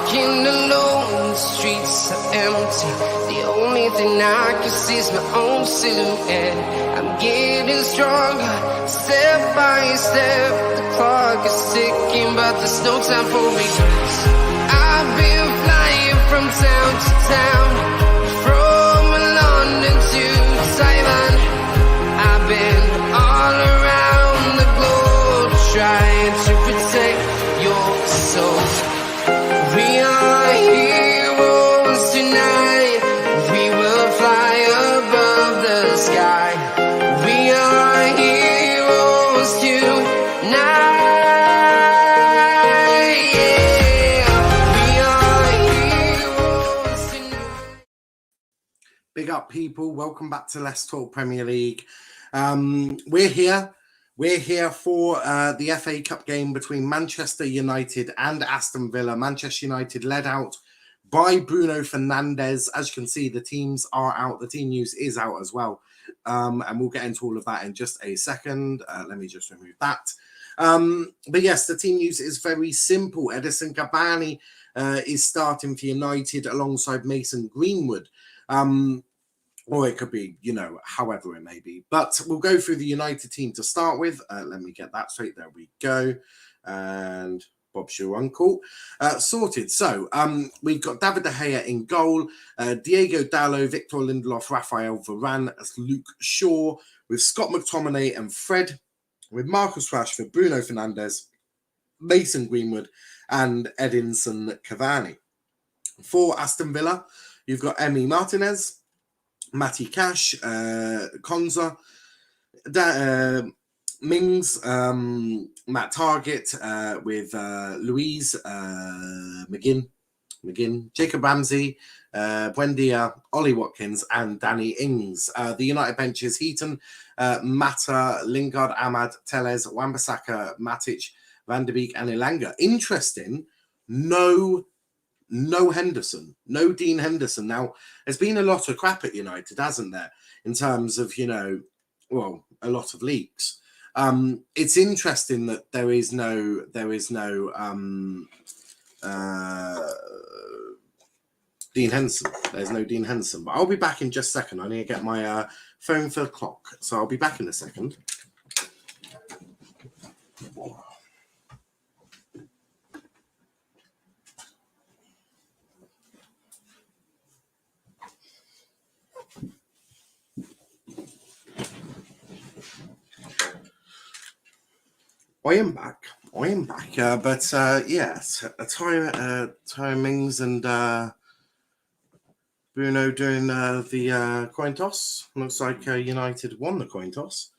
walking alone, the streets are empty. The only thing I can see is my own silhouette. I'm getting stronger, step by step. The clock is ticking, but there's no time for regrets. I've been flying from town to town, from London to Taiwan. I've been all around the globe, trying to protect your soul. We are heroes tonight. We will fly above the sky. We are heroes tonight. Yeah. We are heroes tonight. Big up, people. Welcome back to Let's Talk Premier League. We're here. We're here for the FA Cup game between Manchester United and Aston Villa. Manchester United led out by Bruno Fernandes. As you can see, the teams are out. The team news is out as well. And we'll get into all of that in just a second. Let me just remove that. But yes, the team news is very simple. Edison Cavani is starting for United alongside Mason Greenwood. Or it could be, however it may be. But we'll go through the United team to start with. Let me get that straight. There we go. And Bob's your uncle. Sorted. So we've got David De Gea in goal. Diego Dalot, Victor Lindelof, Rafael Varane, Luke Shaw, with Scott McTominay and Fred, with Marcus Rashford, Bruno Fernandes, Mason Greenwood, and Edinson Cavani. For Aston Villa, you've got Emi Martinez, Matty Cash, Konza, Mings, Matt Target, with Louise McGinn, Jacob Ramsey, Buendia, Ollie Watkins, and Danny Ings. The United bench is Heaton, Mata, Lingard, Ahmad, Tellez, Wan-Bissaka, Matic, Van der Beek, and Elanga. Interesting, no Henderson, no Dean Henderson. Now, there's been a lot of crap at United, hasn't there, in terms of, a lot of leaks. It's interesting that there is no Dean Henderson. There's no Dean Henderson, but I'll be back in just a second. I need to get my phone for the clock, so I'll be back in a second. I am back. But yes, timings and Bruno doing the coin toss. Looks like United won the coin toss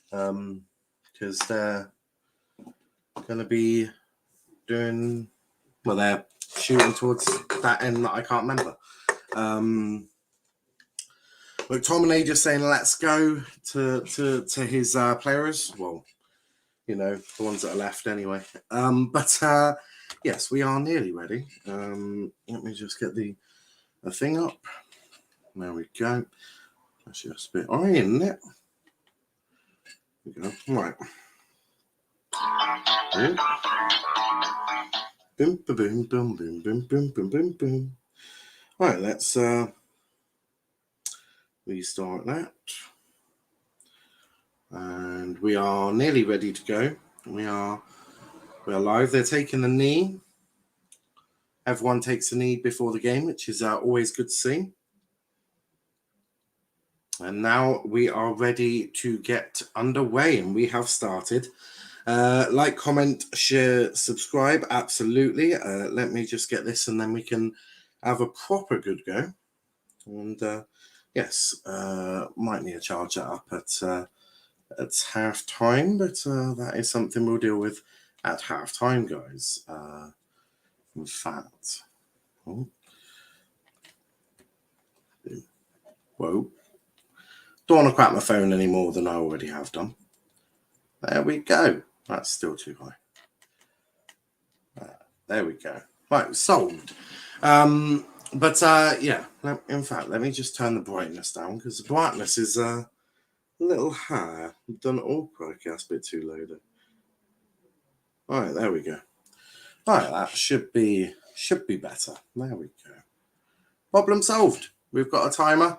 because they're going to be doing, they're shooting towards that end that I can't remember. McTominay just saying let's go to his players. Well, the ones that are left anyway. But yes, we are nearly ready. Let me just get the thing up. There we go. That's just a bit iron, isn't it? There we go. Right. Boom, boom, boom, boom, boom, boom, boom, boom, boom, boom. Right, let's restart that. And we are nearly ready to go. We are live. They're taking the knee. Everyone takes a knee before the game, which is always good to see. And now we are ready to get underway, and we have started. Like, comment, share, subscribe. Absolutely. Let me just get this, and then we can have a proper good go. And yes, might need to charge that up at half time, but that is something we'll deal with at half time, guys. In fact, whoa, don't want to crack my phone any more than I already have done. There we go. That's still too high. There we go. Right, solved. But yeah, in fact, let me just turn the brightness down because the brightness is a little higher. I've done it all. Crikey, that's a bit too low there. All right, there we go. All right, that should be Should be better. There we go. Problem solved. We've got a timer.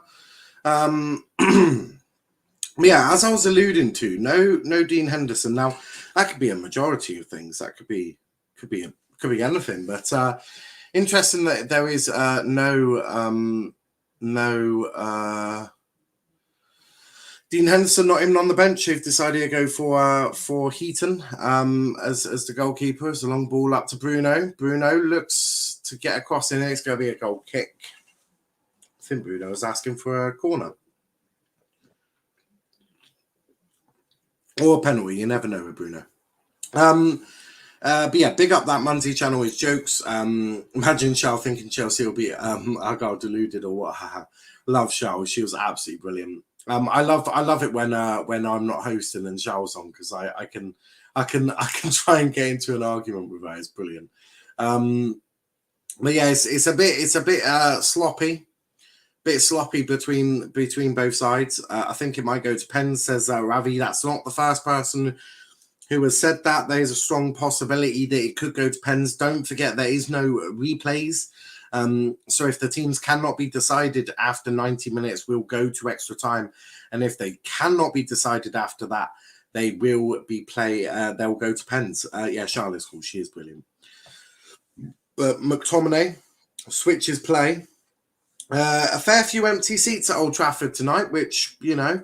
Yeah, as I was alluding to, no Dean Henderson. Now that could be a majority of things. That could be anything. But interesting that there is no Dean Henderson, not even on the bench. They've decided to go for Heaton as the goalkeeper. It's a long ball up to Bruno. Bruno looks to get across in it. It's going to be a goal kick. I think Bruno was asking for a corner. Or a penalty. You never know with Bruno. But yeah, big up that Munsey channel. His jokes. Imagine Charles thinking Chelsea will be I got deluded or what. Love Charles. She was absolutely brilliant. I love it when I'm not hosting and Charles on, because I can try and get into an argument with her. It's brilliant. But yeah, it's a bit sloppy. Bit sloppy between both sides. I think it might go to pens, says Ravi. That's not the first person who has said that. There's a strong possibility that it could go to pens. Don't forget, there is no replays. So if the teams cannot be decided after 90 minutes, we'll go to extra time. And if they cannot be decided after that, they will be they'll go to pens. Yeah, Charlotte's cool. She is brilliant. But McTominay switches play. A fair few empty seats at Old Trafford tonight, which, you know,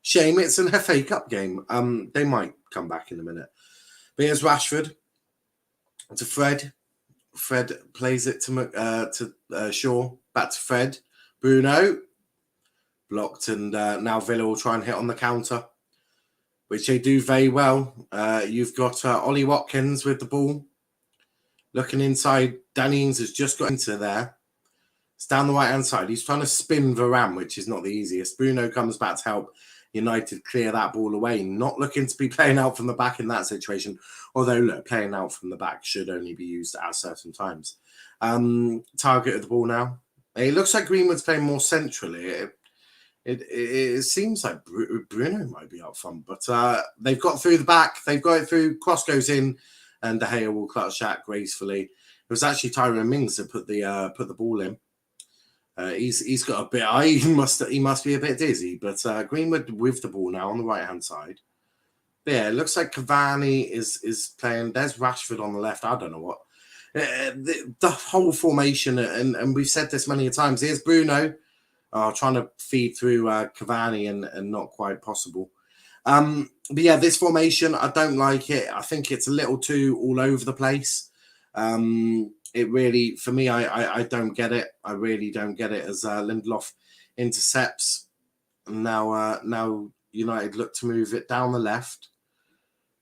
shame. It's an FA Cup game. They might come back in a minute. But here's Rashford to Fred. Fred plays it to Shaw. Back to Fred. Bruno blocked, and now Villa will try and hit on the counter, which they do very well. You've got Ollie Watkins with the ball. Looking inside. Danny Ings has just got into there. It's down the right-hand side. He's trying to spin Varane, which is not the easiest. Bruno comes back to help United clear that ball away. Not looking to be playing out from the back in that situation. Although, look, playing out from the back should only be used at certain times. Target of the ball now. It looks like Greenwood's playing more centrally. It seems like Bruno might be up front. But they've got through the back. They've got it through. Cross goes in. And De Gea will clutch that gracefully. It was actually Tyrone Mings that put the ball in. He's got a bit. He must be a bit dizzy, but Greenwood with the ball now on the right hand side. But yeah, it looks like Cavani is playing. There's Rashford on the left. I don't know what the whole formation, and we've said this many times. Here's Bruno trying to feed through Cavani and not quite possible. But yeah, this formation, I don't like it. I think it's a little too all over the place. It really, for me, I don't get it. I really don't get it as Lindelof intercepts. And now United look to move it down the left.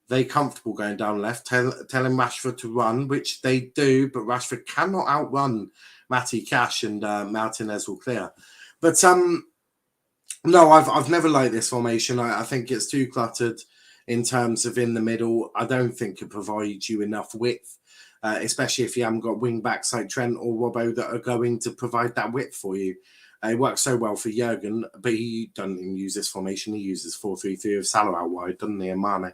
They comfortable going down left, telling Rashford to run, which they do, but Rashford cannot outrun Matty Cash, and Martinez will clear. But no, I've never liked this formation. I think it's too cluttered in terms of in the middle. I don't think it provides you enough width. Especially if you haven't got wing backs like Trent or Robbo that are going to provide that width for you. It works so well for Jurgen, but he doesn't even use this formation. He uses 4-3-3 with Salah out wide, doesn't he, and Mane.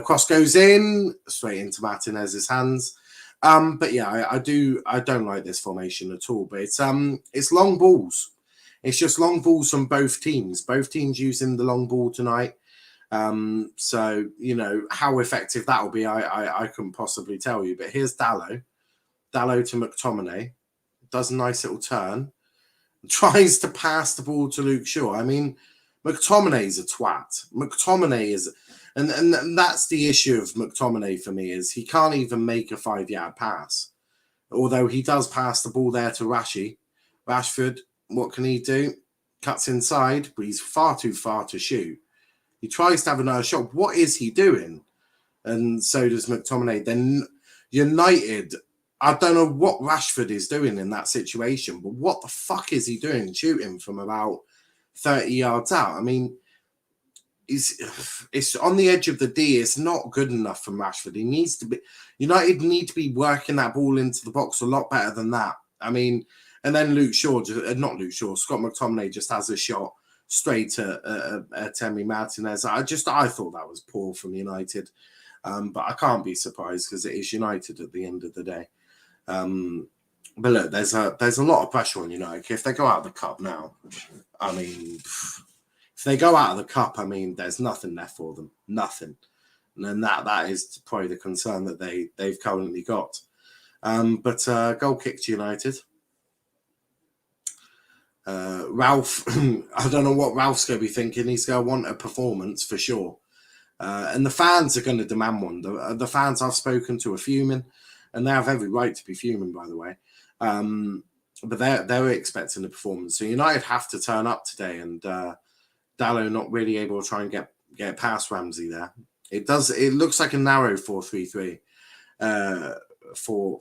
Cross goes in, straight into Martinez's hands. But yeah, I don't like this formation at all. But it's long balls. It's just long balls from both teams. Both teams using the long ball tonight. So, you know, how effective that will be, I couldn't possibly tell you. But here's Dalot to McTominay, does a nice little turn, tries to pass the ball to Luke Shaw. I mean, McTominay's a twat. McTominay is, and that's the issue of McTominay for me, is he can't even make a 5-yard pass. Although he does pass the ball there to Rashford, what can he do? Cuts inside, but he's far too far to shoot. He tries to have another shot. What is he doing? And so does McTominay. Then United, I don't know what Rashford is doing in that situation, but what the fuck is he doing shooting from about 30 yards out? I mean, it's on the edge of the D. It's not good enough from Rashford. He needs to be. United need to be working that ball into the box a lot better than that. I mean, and then Scott McTominay just has a shot straight to Temi Martinez. I thought that was poor from United, but I can't be surprised because it is United at the end of the day. But look, there's a lot of pressure on United. If they go out of the cup now, I mean, if they go out of the cup, I mean, there's nothing left for them, nothing. And then that is probably the concern that they've currently got. But goal kick to United. Ralph, I don't know what Ralph's going to be thinking. He's going to want a performance for sure. And the fans are going to demand one. The fans I've spoken to are fuming, and they have every right to be fuming, by the way. But they're expecting a performance. So United have to turn up today, and Dalot not really able to try and get past Ramsey there. It looks like a narrow 4-3-3 for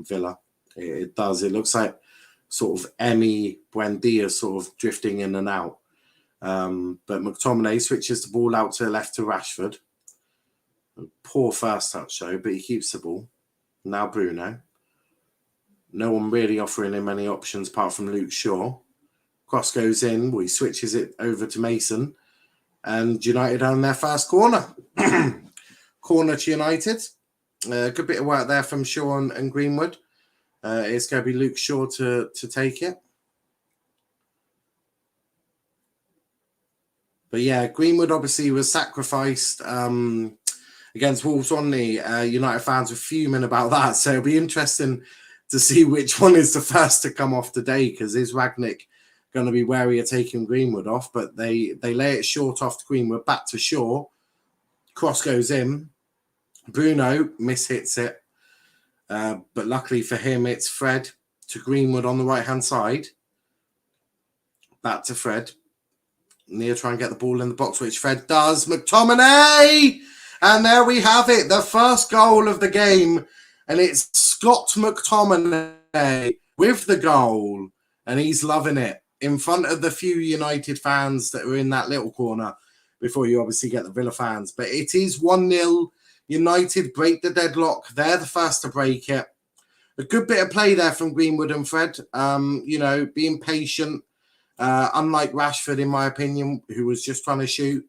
Villa. It does. It looks like sort of Emi Buendia sort of drifting in and out. But McTominay switches the ball out to the left to Rashford. Poor first touch though, but he keeps the ball. Now Bruno. No one really offering him any options apart from Luke Shaw. Cross goes in. Well, he switches it over to Mason. And United on their first corner. Corner to United. Good bit of work there from Shaw and Greenwood. It's going to be Luke Shaw to take it. But yeah, Greenwood obviously was sacrificed against Wolves on the United fans were fuming about that. So it'll be interesting to see which one is the first to come off today, because is Ragnick going to be wary of taking Greenwood off? But they lay it short off to Greenwood, back to Shaw. Cross goes in. Bruno mishits it. But luckily for him, it's Fred to Greenwood on the right-hand side. Back to Fred. Near try and get the ball in the box, which Fred does. McTominay! And there we have it. The first goal of the game. And it's Scott McTominay with the goal. And he's loving it. In front of the few United fans that are in that little corner. Before you obviously get the Villa fans. But it is 1-0. United break the deadlock. They're the first to break it. A good bit of play there from Greenwood and Fred. Being patient. Unlike Rashford, in my opinion, who was just trying to shoot.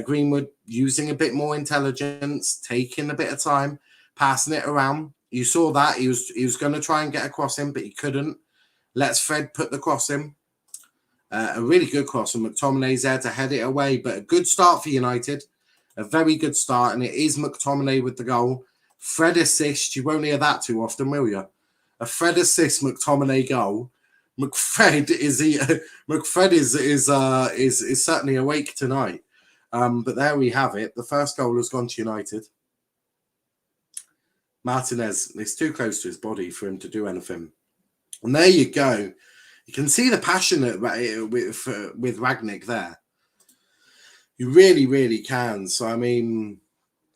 Greenwood using a bit more intelligence, taking a bit of time, passing it around. You saw that. He was going to try and get a cross in, but he couldn't. Lets Fred put the cross in. A really good cross from McTominay's there to head it away. But a good start for United. A very good start. And it is McTominay with the goal. Fred assist. You won't hear that too often, will you? A Fred assist, McTominay goal. McFred is certainly awake tonight. But there we have it. The first goal has gone to United. Martinez is too close to his body for him to do anything. And there you go. You can see the passion with Ragnick there. You really, really can. So, I mean,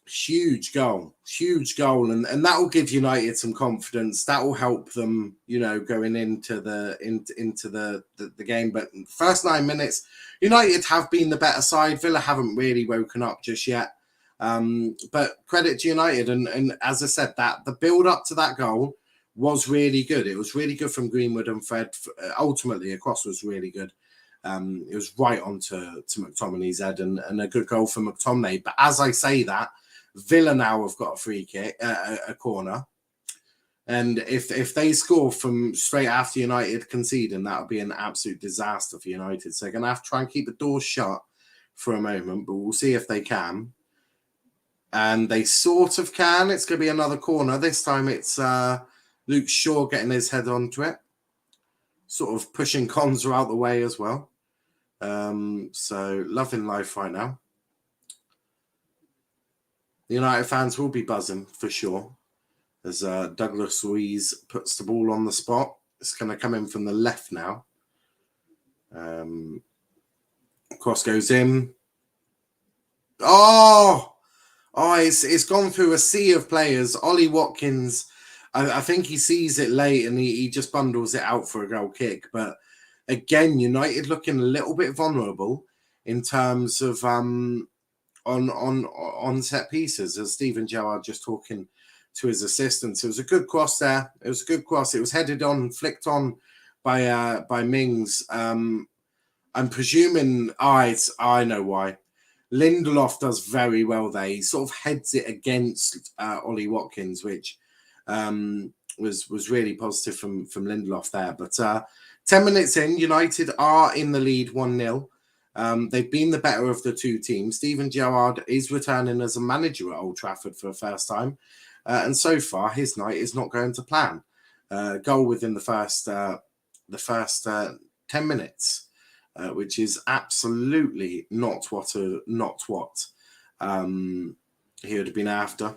huge goal. And that will give United some confidence. That will help them, going into the game. But first 9 minutes, United have been the better side. Villa haven't really woken up just yet. But credit to United. And as I said, that the build up to that goal was really good. It was really good from Greenwood and Fred. Ultimately, a cross was really good. It was right onto McTominay's head and a good goal for McTominay. But as I say that, Villa now have got a free kick, a corner. And if they score from straight after United conceding, that would be an absolute disaster for United. So they're going to have to try and keep the doors shut for a moment, but we'll see if they can. And they sort of can. It's going to be another corner. This time it's Luke Shaw getting his head onto it. Sort of pushing Konza out the way as well. So loving life right now. The United fans will be buzzing for sure as Douglas Luiz puts the ball on the spot. It's going to come in from the left now. Cross goes in. It's gone through a sea of players. Ollie Watkins, I think he sees it late and he just bundles it out for a goal kick. But again, United looking a little bit vulnerable in terms of on set pieces, as Stephen Gerrard just talking to his assistants. It was a good cross there. It was a good cross. It was headed on, flicked on by Mings. I'm presuming I know why. Lindelof does very well there. He sort of heads it against Ollie Watkins, which was really positive from Lindelof there. But 10 minutes in, United are in the lead 1-0. They've been the better of the two teams. Steven Gerrard is returning as a manager at Old Trafford for the first time. And so far, his night is not going to plan. Goal within the first 10 minutes, which is absolutely not what he would have been after.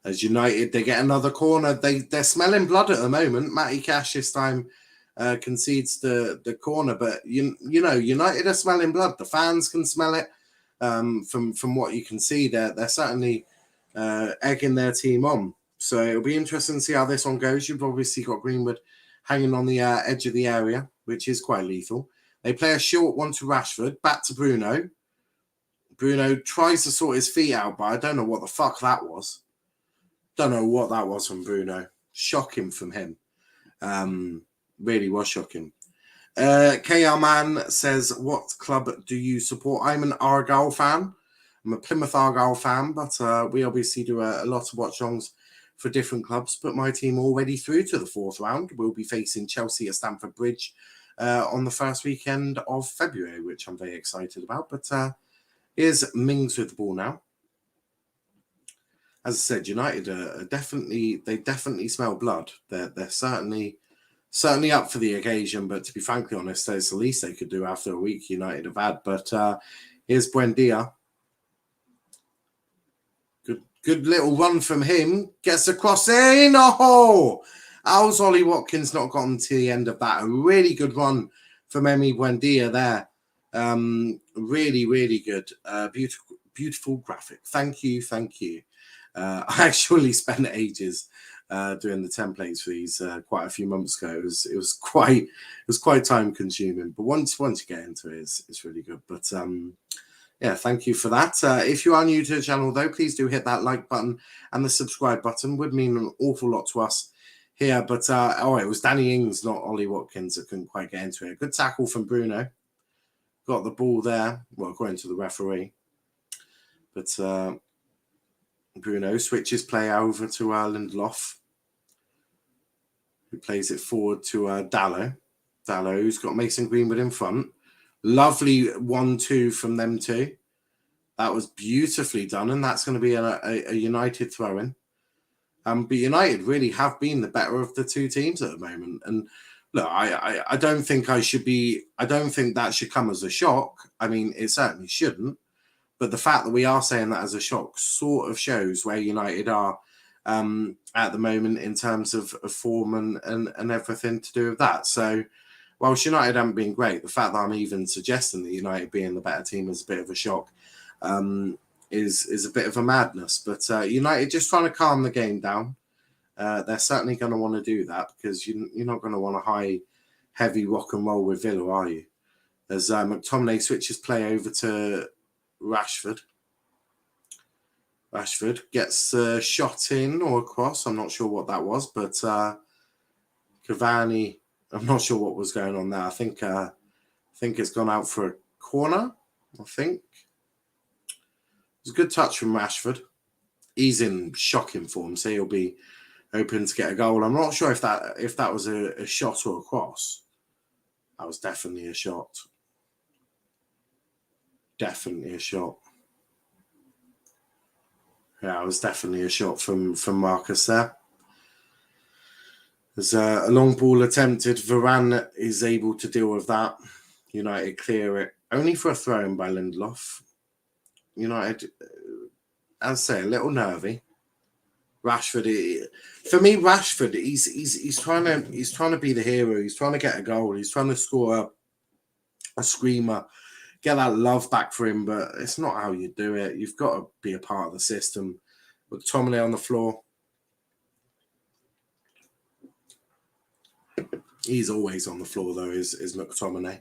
As United, they get another corner. They're smelling blood at the moment. Matty Cash this time concedes the corner, but you know United are smelling blood. The fans can smell it from what you can see. They're certainly egging their team on. So it'll be interesting to see how this one goes. You've obviously got Greenwood hanging on the edge of the area, which is quite lethal. They play a short one to Rashford, back to Bruno. Bruno tries to sort his feet out, but I don't know what the fuck that was. Don't know what that was from Bruno. Shocking from him. Really was shocking. KR Man says, what club do you support? I'm an Argyle fan. I'm a Plymouth Argyle fan, but we obviously do a lot of watch-alongs for different clubs. But my team already through to the fourth round. We'll be facing Chelsea at Stamford Bridge on the first weekend of February, which I'm very excited about. But here's Mings with the ball now. As I said, United are definitely smell blood. They're certainly up for the occasion, but to be frankly honest, that's the least they could do after a week United have had. But here's Buendia. Good little run from him. Gets the cross in. Oh! How's Ollie Watkins not gotten to the end of that? A really good run from Emi Buendia there. Really, really good. Beautiful graphic. Thank you. I actually spent ages doing the templates for these quite a few months ago. It was quite time consuming, but once you get into it, it's really good. But yeah, thank you for that. If you are new to the channel, though, please do hit that like button and the subscribe button. Would mean an awful lot to us here. But it was Danny Ings, not Ollie Watkins, that couldn't quite get into it. Good tackle from Bruno. Got the ball there. Well, according to the referee. But Bruno switches play over to Lindelof, who plays it forward to Dallo. Dallo, who's got Mason Greenwood in front. Lovely 1-2 from them two. That was beautifully done, and that's going to be a United throw-in. But United really have been the better of the two teams at the moment. And look, I don't think I don't think that should come as a shock. I mean, it certainly shouldn't. But the fact that we are saying that as a shock sort of shows where United are at the moment in terms of form and everything to do with that. So, whilst United haven't been great, the fact that I'm even suggesting that United being the better team is a bit of a shock is a bit of a madness. But United just trying to calm the game down. They're certainly going to want to do that because you're not going to want a high, heavy rock and roll with Villa, are you? As McTominay switches play over to Rashford. Rashford gets a shot in or across. I'm not sure what that was, but Cavani, I'm not sure what was going on there. I think it's gone out for a corner, I think. It was a good touch from Rashford. He's in shocking form, so he'll be hoping to get a goal. I'm not sure if that was a shot or a cross. That was definitely a shot. Definitely a shot. Yeah, it was definitely a shot from Marcus there. There's a long ball attempted. Varane is able to deal with that. United clear it. Only for a throw-in by Lindelof. United, as I say, a little nervy. Rashford, for me, Rashford, he's trying to be the hero. He's trying to get a goal. He's trying to score a screamer. Get that love back for him, but it's not how you do it. You've got to be a part of the system. With McTominay on the floor. He's always on the floor, though, is McTominay.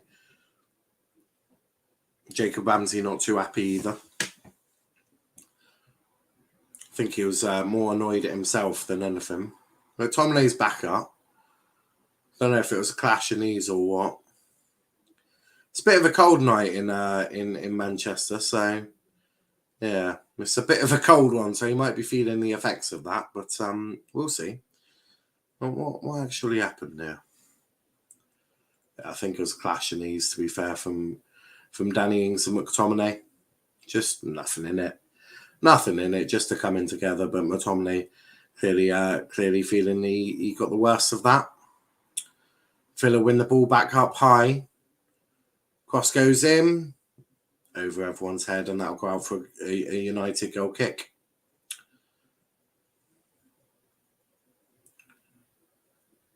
Jacob Ramsey not too happy either. I think he was more annoyed at himself than anything. McTominay's back up. Don't know if it was a clash of knees or what. It's a bit of a cold night in Manchester, so Yeah, it's a bit of a cold one, so he might be feeling the effects of that. But we'll see. What actually happened there? I think it was a clash in these, to be fair, from Danny Ings and McTominay. Just nothing in it. Nothing in it, just to come in together. But McTominay clearly feeling he got the worst of that. Villa win the ball back up high. Cross goes in over everyone's head, and that'll go out for a United goal kick.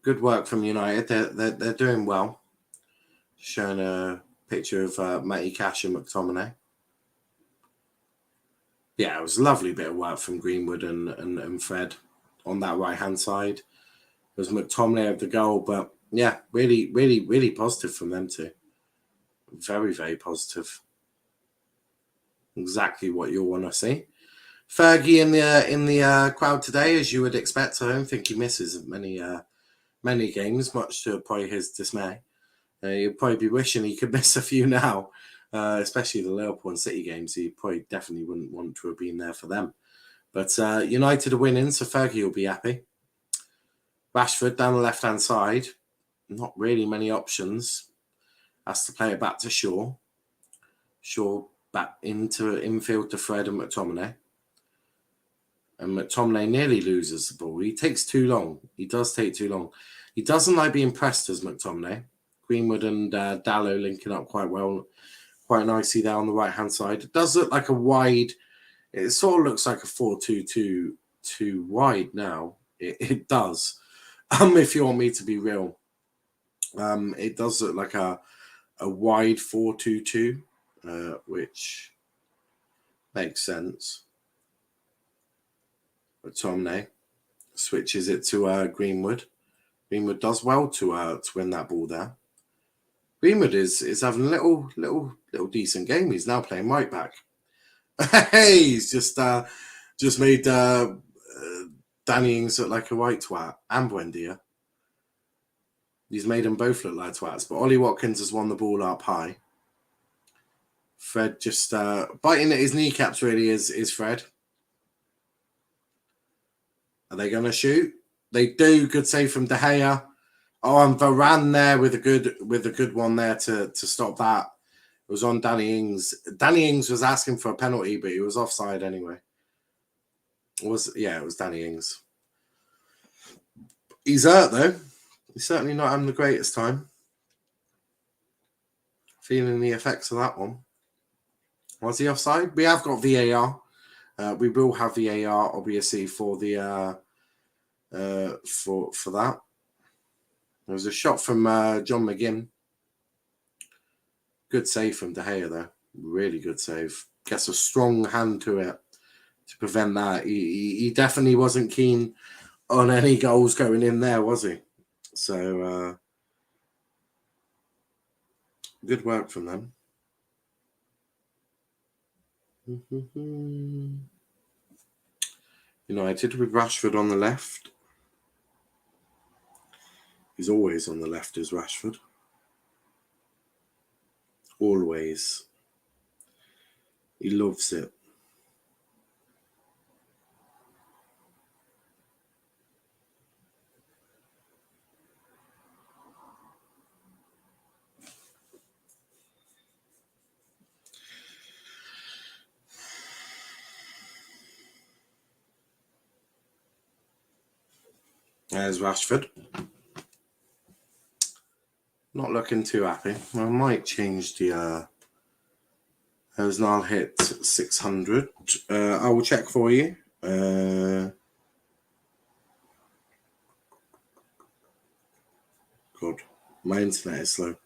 Good work from United. They're doing well. Showing a picture of Matty Cash and McTominay. Yeah, it was a lovely bit of work from Greenwood and Fred on that right-hand side. It was McTominay of the goal, but yeah, really positive from them too. Very positive. Exactly what you'll want to see. Fergie in the crowd today, as you would expect. I don't think he misses many games, much to probably his dismay. You'd probably be wishing he could miss a few now, especially the Liverpool and City games. He probably definitely wouldn't want to have been there for them. But United are winning, so Fergie will be happy. Rashford down the left-hand side. Not really many options. Has to play it back to Shaw. Shaw back into infield to Fred and McTominay. And McTominay nearly loses the ball. He takes too long. He does take too long. He doesn't like being pressed as McTominay. Greenwood and Dallo linking up quite nicely there on the right-hand side. It does look like a wide... It sort of looks like a 4-2-2 wide now. It does. If you want me to be real. It does look like a wide 4-2-2, which makes sense. McTominay switches it to Greenwood. Greenwood does well to win that ball there. Greenwood is having a little decent game. He's now playing right back. Hey, he's just made Danny Ings look like a white twat and Buendia. He's made them both look like twats. But Ollie Watkins has won the ball up high. Fred just biting at his kneecaps. Really is Fred. Are they going to shoot? They do. Good save from De Gea. Oh, and Varane there with a good one there to stop that. It was on Danny Ings. Danny Ings was asking for a penalty, but he was offside anyway. It was Danny Ings. He's hurt though. He's certainly not having the greatest time. Feeling the effects of that one. Was he offside? We have got VAR. We will have VAR obviously for the for that. There was a shot from John McGinn. Good save from De Gea though. Really good save. Gets a strong hand to it to prevent that. He definitely wasn't keen on any goals going in there, was he? So good work from them. United with Rashford on the left. He's always on the left, is Rashford. Always. He loves it. There's Rashford. Not looking too happy. I might change the... As Niall hit 600. I will check for you. God. My internet is slow.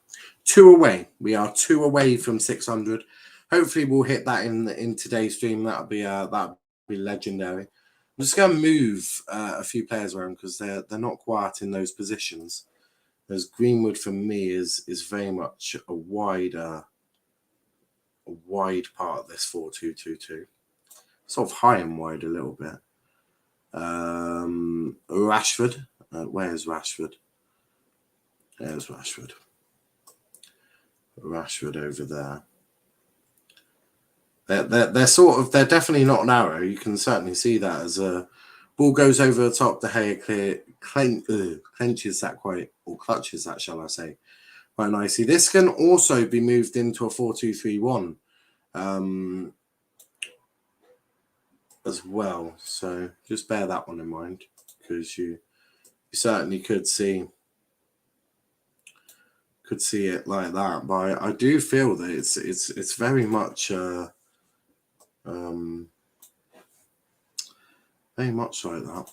2 away. We are 2 away from 600. Hopefully we'll hit that in today's stream. That'll be legendary. I'm just going to move a few players around because they're not quite in those positions. As Greenwood for me is very much a wide part of this 4-2-2-2. Sort of high and wide a little bit. Rashford. Where's Rashford? There's Rashford. Rashford over there. They're definitely not narrow. You can certainly see that as a ball goes over the top. De Gea clenches that quite, or clutches that, shall I say, quite nicely. This can also be moved into a 4-2-3-1 as well. So just bear that one in mind, because you certainly could see it like that. But I do feel that it's very much very much like that.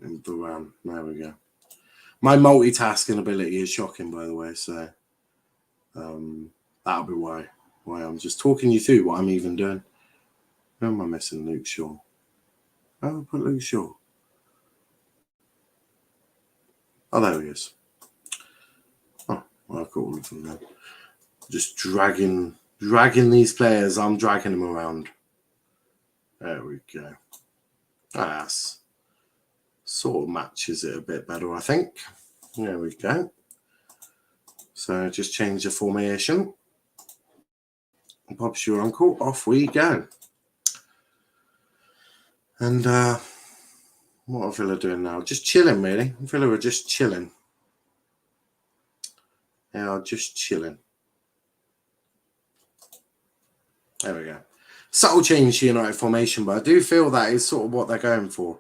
And Varane, there we go. My multitasking ability is shocking, by the way. So that'll be why I'm just talking you through what I'm even doing. Who am I missing? Luke Shaw. Oh, I put Luke Shaw. Oh, there he is. Oh, well, I've got all of them now. Just dragging these players. I'm dragging them around. There we go. That's sort of matches it a bit better, I think. There we go. So just change the formation. Bob's your uncle. Off we go. And what are Villa doing now? Just chilling, really. Villa are just chilling. They are just chilling. There we go. Subtle change to United formation, but I do feel that is sort of what they're going for.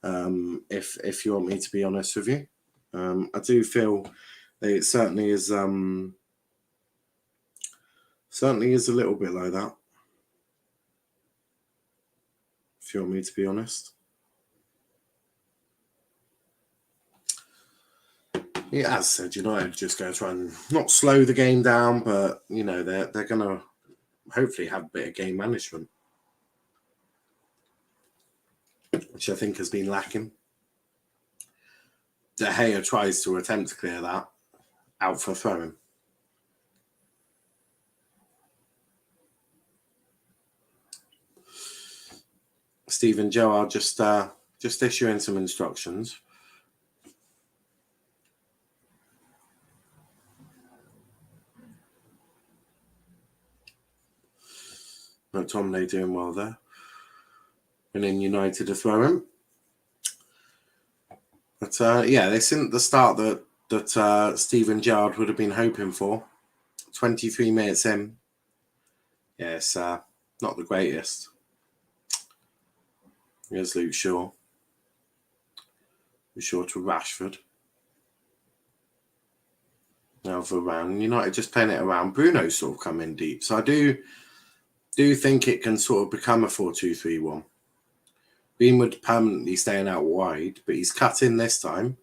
If you want me to be honest with you, I do feel that it certainly is a little bit like that. If you want me to be honest. Yeah, as I said, United just going to try and not slow the game down, but you know they're going to hopefully have a bit of game management, which I think has been lacking. De Gea tries to attempt to clear that out for throwing. Steven Gerrard just issuing some instructions. No, Tomley doing well there. And then United are throwing. But yeah, this isn't the start that Steven Gerrard would have been hoping for. 23 minutes in. Yeah, it's not the greatest. Here's Luke Shaw. Luke Shaw to Rashford. Now Varane. United just playing it around. Bruno's sort of come in deep. So I do think it can sort of become a 4-2-3-1. Greenwood permanently staying out wide, but he's cut in this time.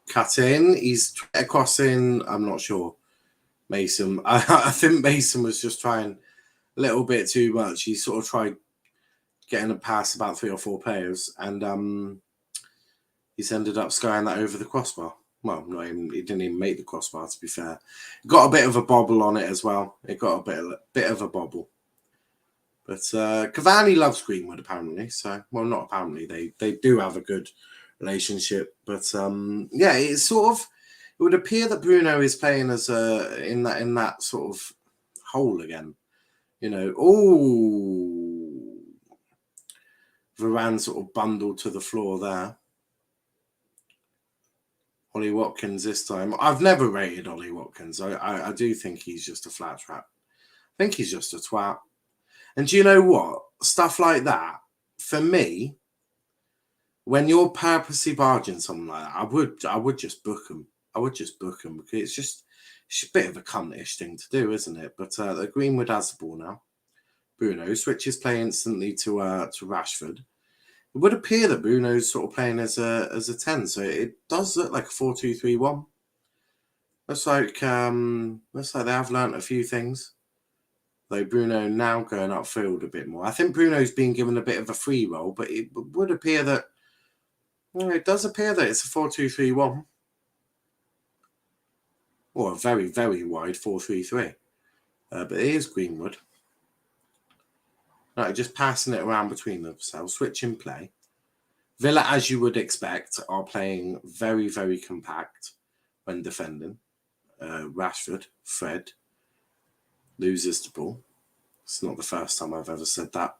Cut in. He's crossing. I'm not sure. Mason. I think Mason was just trying a little bit too much. He sort of tried getting a pass about 3 or 4 players, and he's ended up skying that over the crossbar. Well, not even, he didn't even make the crossbar, to be fair. Got a bit of a bobble on it as well. It got a bit of a bobble. But Cavani loves Greenwood, apparently. So, well, not apparently. They do have a good relationship. But yeah, it's sort of, it would appear that Bruno is playing as in that sort of hole again. You know, Varane sort of bundled to the floor there. Ollie Watkins this time. I've never rated Ollie Watkins. I do think he's just a flat trap. I think he's just a twat. And do you know what? Stuff like that, for me, when you're purposely barging something like that, I would just book him. I would just book him, because it's a bit of a cuntish thing to do, isn't it? But the Greenwood has the ball now. Bruno switches play instantly to Rashford. It would appear that Bruno's sort of playing as a 10, so it does look like a 4-2-3-1. Looks like they have learnt a few things. Though Bruno now going upfield a bit more. I think Bruno's been given a bit of a free role, but it would appear that it does appear that it's a 4-2-3-1. Or a very, very wide 4-3-3. But it is Greenwood. Right, just passing it around between themselves, switching play. Villa, as you would expect, are playing very, very compact when defending. Rashford, Fred, loses the ball. It's not the first time I've ever said that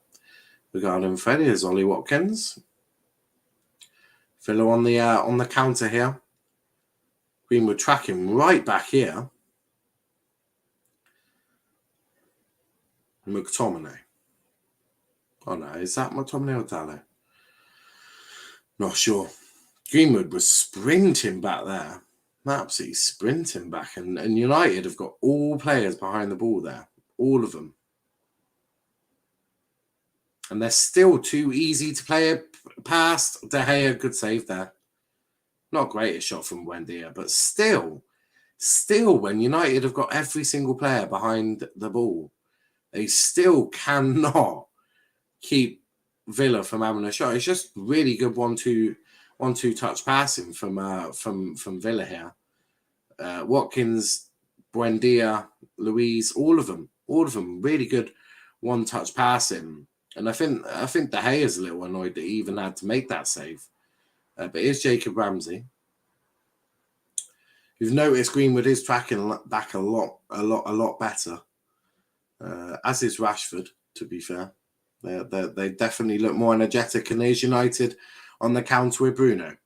regarding Freddie. Is Ollie Watkins. Villa on the counter here. Greenwood tracking right back here. McTominay. Oh no, is that McTominay or Dallo? Not sure. Greenwood was sprinting back there. Absolutely sprinting back. And United have got all players behind the ball there. All of them. And they're still too easy to play past. De Gea, good save there. Not great a shot from Buendia, but still, when United have got every single player behind the ball, they still cannot keep Villa from having a shot. It's just really good 1-2 touch passing from Villa here. Watkins, Buendia, Luiz, all of them really good 1-touch passing. And I think De Gea is a little annoyed that he even had to make that save. But here's Jacob Ramsey. You've noticed Greenwood is tracking back a lot better. As is Rashford, to be fair. They definitely look more energetic. And there's United on the counter with Bruno.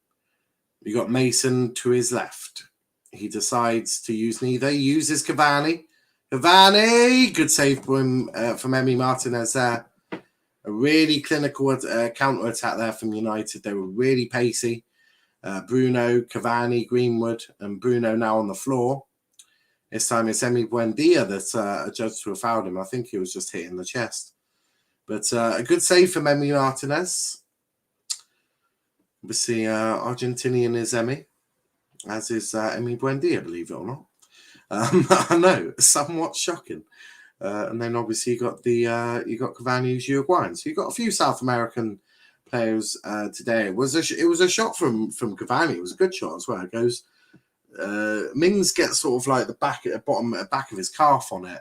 You got Mason to his left. He decides to use neither. He uses Cavani. Cavani! Good save from Emi Martinez there. A really clinical counter-attack there from United. They were really pacey. Bruno, Cavani, Greenwood, and Bruno now on the floor. This time it's Emi Buendia that adjudged to have fouled him. I think he was just hitting the chest. But a good save from Emi Martinez. Obviously, Argentinian is Emi, as is Emi Buendia, believe it or not. I know, somewhat shocking. And then obviously you got Cavani, who's Uruguayan. So you got a few South American players today. It was a shot from Cavani. It was a good shot as well. It goes. Mings gets sort of like the back of his calf on it,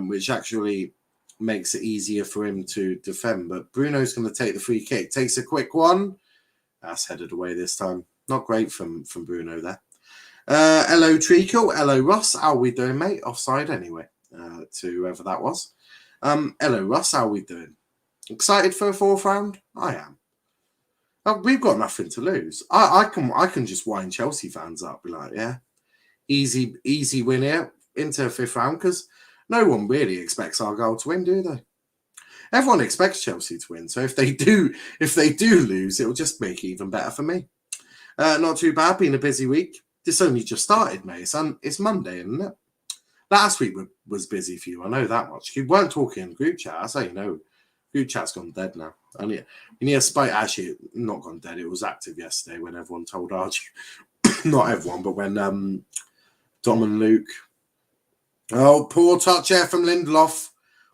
which actually makes it easier for him to defend. But Bruno's going to take the free kick. Takes a quick one. That's headed away this time. Not great from Bruno there. Hello Treacle. Hello Ross. How are we doing, mate? Offside anyway. To whoever that was. Hello Ross. How are we doing? Excited for a fourth round? I am. We've got nothing to lose. I can just wind Chelsea fans up. Be like, yeah, easy win here into a fifth round, because no one really expects Argyle to win, do they? Everyone expects Chelsea to win. So if they do lose, it will just make it even better for me. Not too bad. Been a busy week. This only just started, mate. It's Monday, isn't it? Last week was busy for you. I know that much. You weren't talking in group chat. I say, group chat's gone dead now. We need a spike. Actually, not gone dead. It was active yesterday when everyone told Archie. Not everyone, but when Dom and Luke. Oh, poor touch here from Lindelof.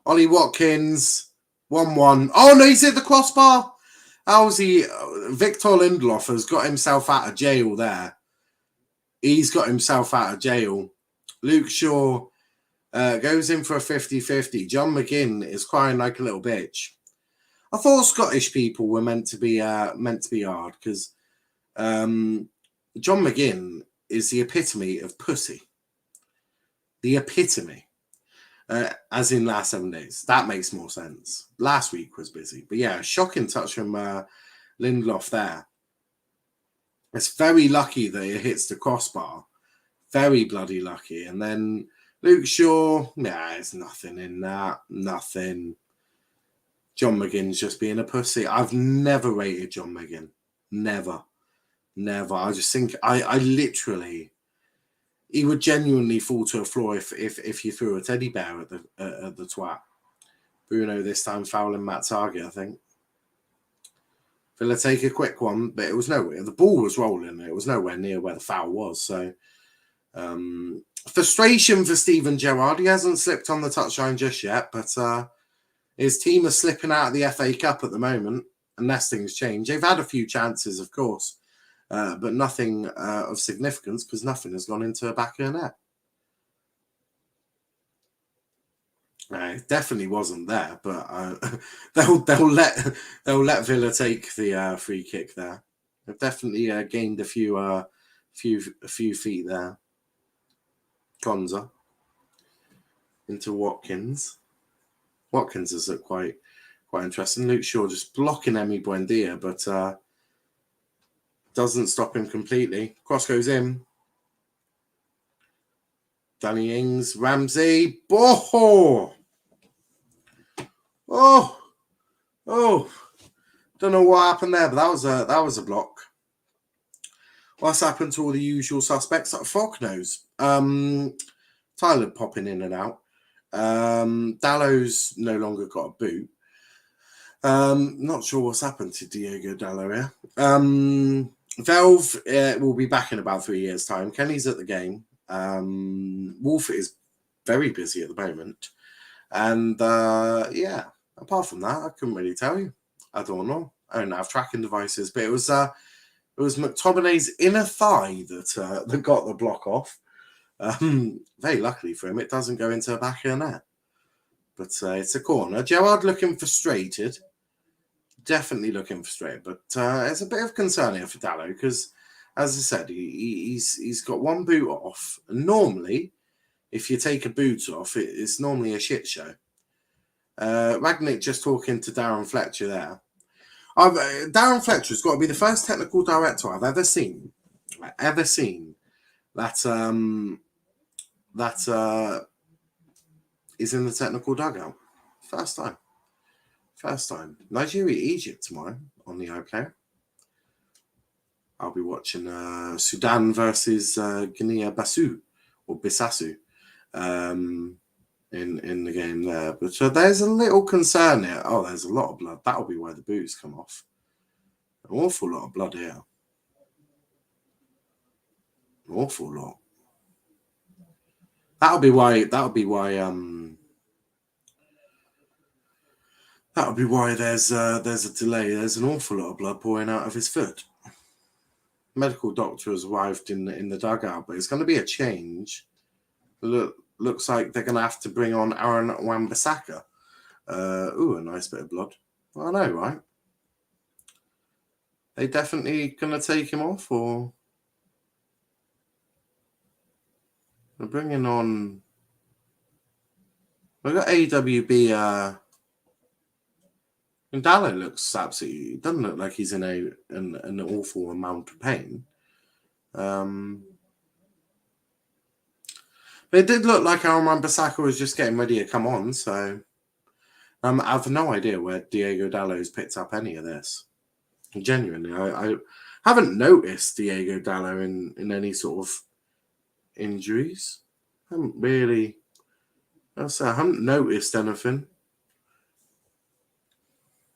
Ollie Watkins. 1-1. Oh, no, he's hit the crossbar. How's he? Victor Lindelof has got himself out of jail there. He's got himself out of jail. Luke Shaw goes in for a 50-50. John McGinn is crying like a little bitch. I thought Scottish people were meant to be hard, because John McGinn is the epitome of pussy. The epitome. As in last 7 days. That makes more sense. Last week was busy. But yeah, shocking touch from Lindelof there. It's very lucky that it hits the crossbar. Very bloody lucky. And then Luke Shaw, there's nothing in that. Nothing. John McGinn's just being a pussy. I've never rated John McGinn. Never. I just think I literally... He would genuinely fall to a floor if you threw a teddy bear at the twat. Bruno this time fouling Matt Target, I think. Villa take a quick one, but it was nowhere. The ball was rolling. It was nowhere near where the foul was. So frustration for Steven Gerrard. He hasn't slipped on the touchline just yet, but his team are slipping out of the FA Cup at the moment, unless things change. They've had a few chances, of course. But nothing of significance, because nothing has gone into the back of the net. It definitely wasn't there, but they'll let Villa take the free kick there. They've definitely gained a few feet there. Konza. into Watkins. Watkins has looked quite interesting. Luke Shaw just blocking Emi Buendia, but doesn't stop him completely. Cross goes in. Danny Ings, Ramsey, oh, don't know what happened there, but that was a block. What's happened to all the usual suspects? Like Fognose, Tyler popping in and out. Dallow's no longer got a boot. Not sure what's happened to Diego Dallo here. Velv will be back in about 3 years' time. Kenny's at the game. Wolf is very busy at the moment. And yeah, apart from that, I couldn't really tell you. I don't know. I don't have tracking devices, but it was McTominay's inner thigh that got the block off. Very luckily for him, it doesn't go into the back of the net. But it's a corner. Gerrard looking frustrated. Definitely looking frustrated. But it's a bit of concern here for Dallo because, as I said, he's got one boot off. And normally, if you take a boot off, it's normally a shit show. Ragnick just talking to Darren Fletcher there. Darren Fletcher's got to be the first technical director I've ever seen that is in the technical dugout. First time. Nigeria, Egypt tomorrow on the iPlayer. I'll be watching Sudan versus Guinea-Bissau or Bissau in the game there. But there's a little concern here. Oh, there's a lot of blood. That'll be where the boots come off. An awful lot of blood here. An awful lot. That'll be why there's a delay. There's an awful lot of blood pouring out of his foot. Medical doctor has arrived in the dugout, but it's going to be a change. Looks like they're going to have to bring on Aaron Wan-Bissaka. A nice bit of blood. I know, right? They definitely going to take him off, or they're bringing on. We've got AWB. And Dallo looks absolutely. Doesn't look like he's in an awful amount of pain. But it did look like Aaron Wan-Bissaka was just getting ready to come on, so I have no idea where Diego Dallo's picked up any of this. Genuinely, I haven't noticed Diego Dallo in any sort of injuries. I haven't noticed anything.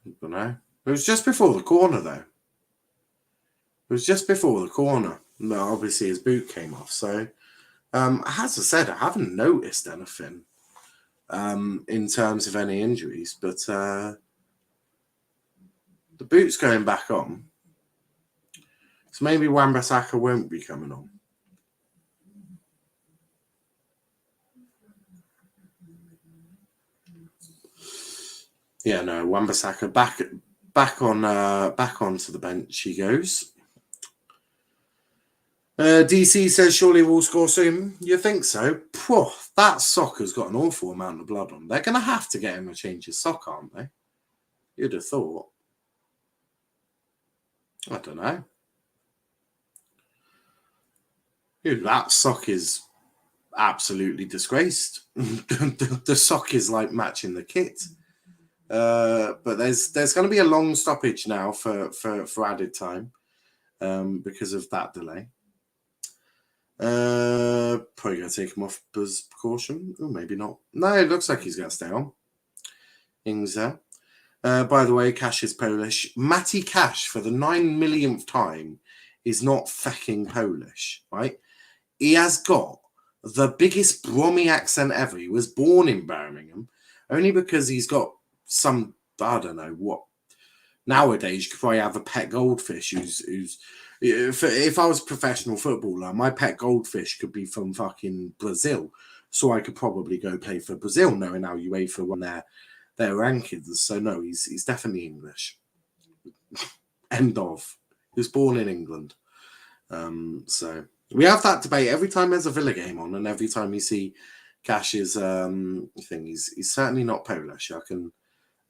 I don't know. It was just before the corner, though. No, obviously, his boot came off. So, as I said, I haven't noticed anything in terms of any injuries. But the boot's going back on. So maybe Wan-Bissaka won't be coming on. Yeah, no, Wan-Bissaka back onto the bench he goes. DC says surely we'll score soon. You think so? Phew, that sock has got an awful amount of blood on. They're going to have to get him to change his sock, aren't they? You'd have thought. I don't know. Dude, that sock is absolutely disgraced. The sock is like matching the kit. But there's going to be a long stoppage now for added time because of that delay. Probably going to take him off as precaution. Oh, maybe not. No, it looks like he's going to stay on. Ings there. By the way, Cash is Polish. Matty Cash, for the 9 millionth time, is not fucking Polish, right? He has got the biggest Brummy accent ever. He was born in Birmingham, only because he's got some, I don't know what. Nowadays, you could probably have a pet goldfish who's if I was a professional footballer, my pet goldfish could be from fucking Brazil. So I could probably go play for Brazil, knowing how UEFA won their rankings. So no, he's definitely English. End of. He was born in England. So we have that debate every time there's a Villa game on, and every time you see Cash's thing. He's certainly not Polish. I can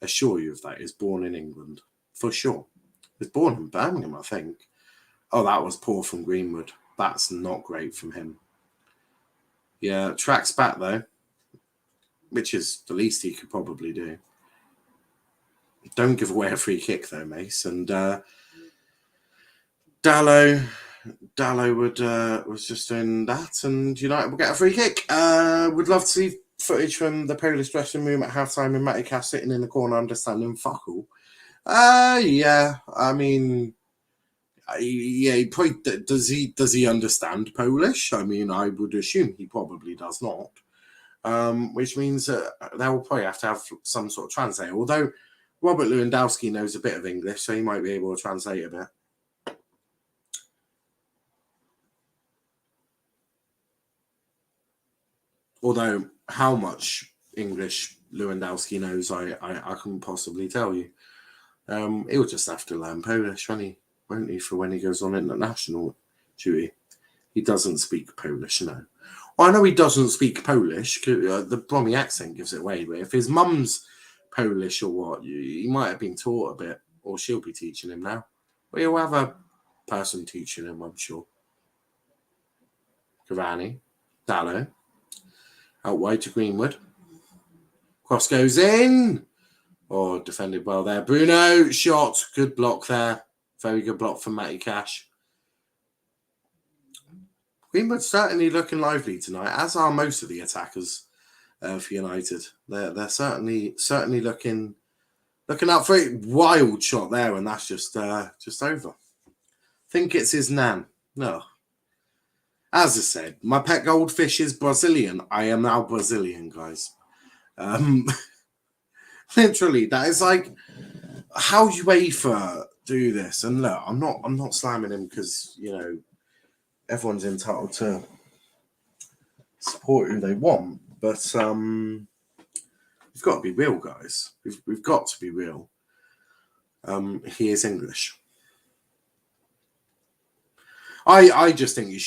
assure you of that. He's born in England for sure. He was born in Birmingham, I think. Oh, that was poor from Greenwood. That's not great from him. Yeah, tracks back though, which is the least he could probably do. Don't give away a free kick though, Mace. And Dallow was just doing that, and United will get a free kick. Would love to see footage from the Polish dressing room at halftime and Matty Cash sitting in the corner understanding fuck all. Yeah, I mean, yeah, he probably does he understand Polish? I mean, I would assume he probably does not. Which means that they will probably have to have some sort of translator. Although Robert Lewandowski knows a bit of English, so he might be able to translate a bit. Although how much English Lewandowski knows, I couldn't possibly tell you. He'll just have to learn Polish, won't he, for when he goes on international duty. He doesn't speak Polish, no. Well, I know he doesn't speak Polish. The Brommy accent gives it away. But if his mum's Polish or what, he might have been taught a bit, or she'll be teaching him now. But he'll have a person teaching him, I'm sure. Cavani, Dallow, out wide to Greenwood. Cross goes in. Oh, defended well there. Bruno, shot. Good block there. Very good block from Matty Cash. Greenwood's certainly looking lively tonight, as are most of the attackers for United. They're certainly looking up for it. Wild shot there, and that's just over. Think it's his nan. No. As I said, my pet goldfish is Brazilian. I am now Brazilian, guys. Literally, that is like how UEFA do this. And look, I'm not slamming him because, you know, everyone's entitled to support who they want, but we've got to be real, guys. We've got to be real. He is English. I just think you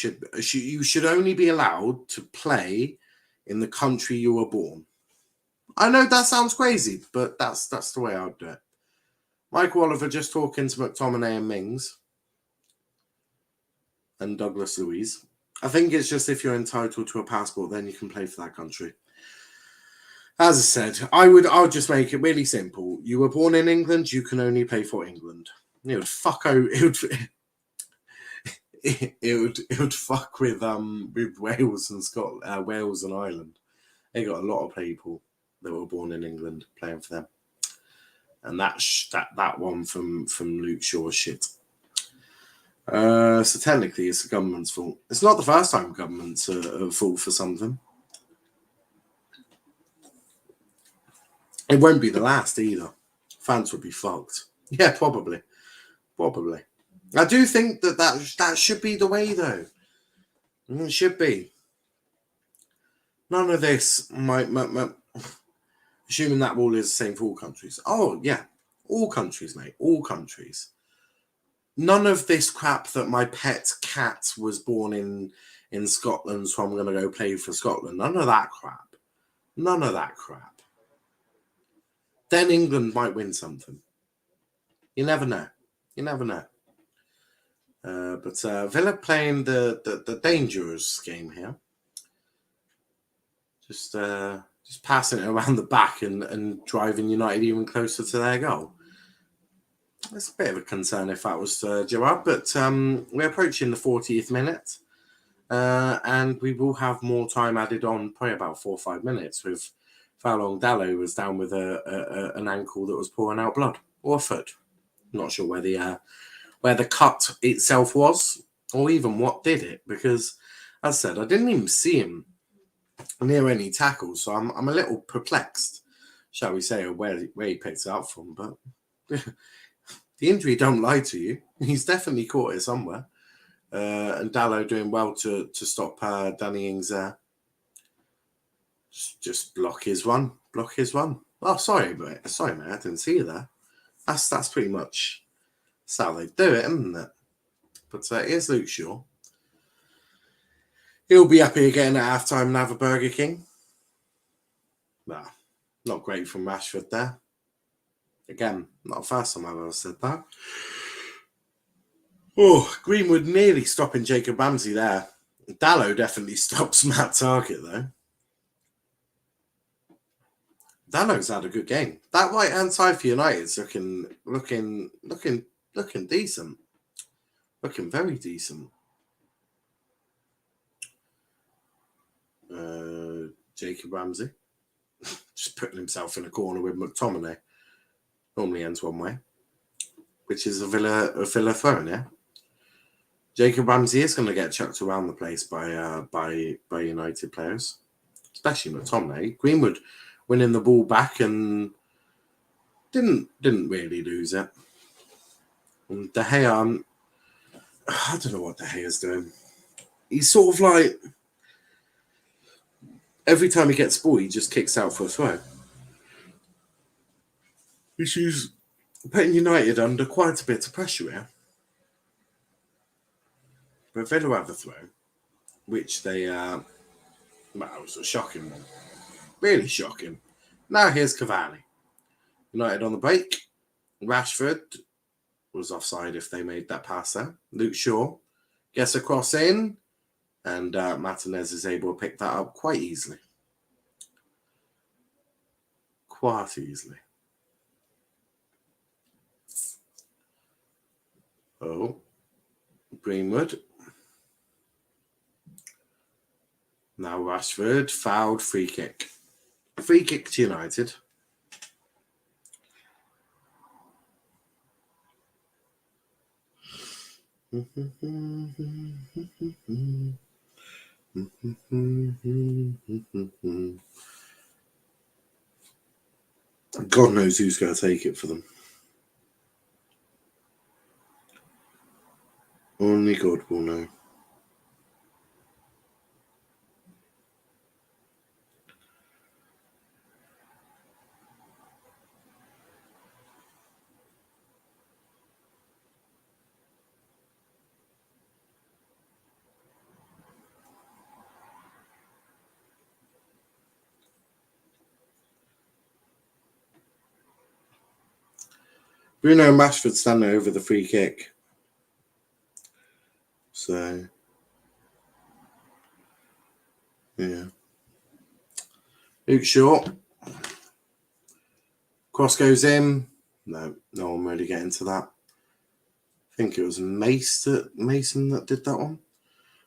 should only be allowed to play in the country you were born. I know that sounds crazy, but that's the way I'd do it. Michael Oliver just talking to McTominay and Mings and Douglas Luiz. I think it's just if you're entitled to a passport, then you can play for that country. As I said, I would just make it really simple. You were born in England, you can only play for England. It would fuck with Wales and Scotland, Wales and Ireland. They got a lot of people that were born in England playing for them, and that one from Luke Shaw's shit. So technically, it's the government's fault. It's not the first time governments are at fault for something. It won't be the last either. Fans would be fucked. Yeah, probably. I do think that should be the way, though. It should be. None of this assuming that rule is the same for all countries. Oh, yeah. All countries, mate. All countries. None of this crap that my pet cat was born in Scotland, so I'm going to go play for Scotland. None of that crap. Then England might win something. You never know. But Villa playing the dangerous game here. Just passing it around the back and driving United even closer to their goal. It's a bit of a concern if that was Gerrard, but we're approaching the 40th minute, and we will have more time added on, probably about 4 or 5 minutes, with Watchalong Dallow was down with an ankle that was pouring out blood, or a foot. I'm not sure where the cut itself was, or even what did it, because, as I said, I didn't even see him near any tackles, so I'm a little perplexed, shall we say, where he picked it up from. But the injury don't lie to you. He's definitely caught it somewhere. And Dallow doing well to stop Danny Ings there. Just block his run. Oh, sorry, mate. I didn't see you there. That's pretty much how they do it, isn't it? But here's Luke Shaw. He'll be happy again at halftime and have a Burger King. Nah, not great from Rashford there. Again, not the first time I've ever said that. Oh, Greenwood nearly stopping Jacob Ramsey there. Dalot definitely stops Matt Target though. Dalot's had a good game. That right hand side for United's looking decent. Looking very decent. Jacob Ramsey just putting himself in a corner with McTominay. Normally ends one way, which is a Villa throw, yeah. Jacob Ramsey is going to get chucked around the place by United players, especially McTominay. Greenwood winning the ball back and didn't really lose it. And De Gea, I don't know what De Gea's doing. He's sort of like every time he gets the ball, he just kicks out for a throw. He's putting United under quite a bit of pressure here. But Villa have the throw, which they, it was a shocking one. Really shocking. Now here's Cavani. United on the break. Rashford was offside if they made that pass there. Luke Shaw gets a cross in, and Martinez is able to pick that up quite easily. Quite easily. Oh, Greenwood. Now Rashford, fouled, free kick. Free kick to United. God knows who's going to take it for them. Only God will know. Bruno and Rashford standing over the free kick. So, yeah. Luke Shaw. Cross goes in. No one really getting to that. I think it was Mason that did that one.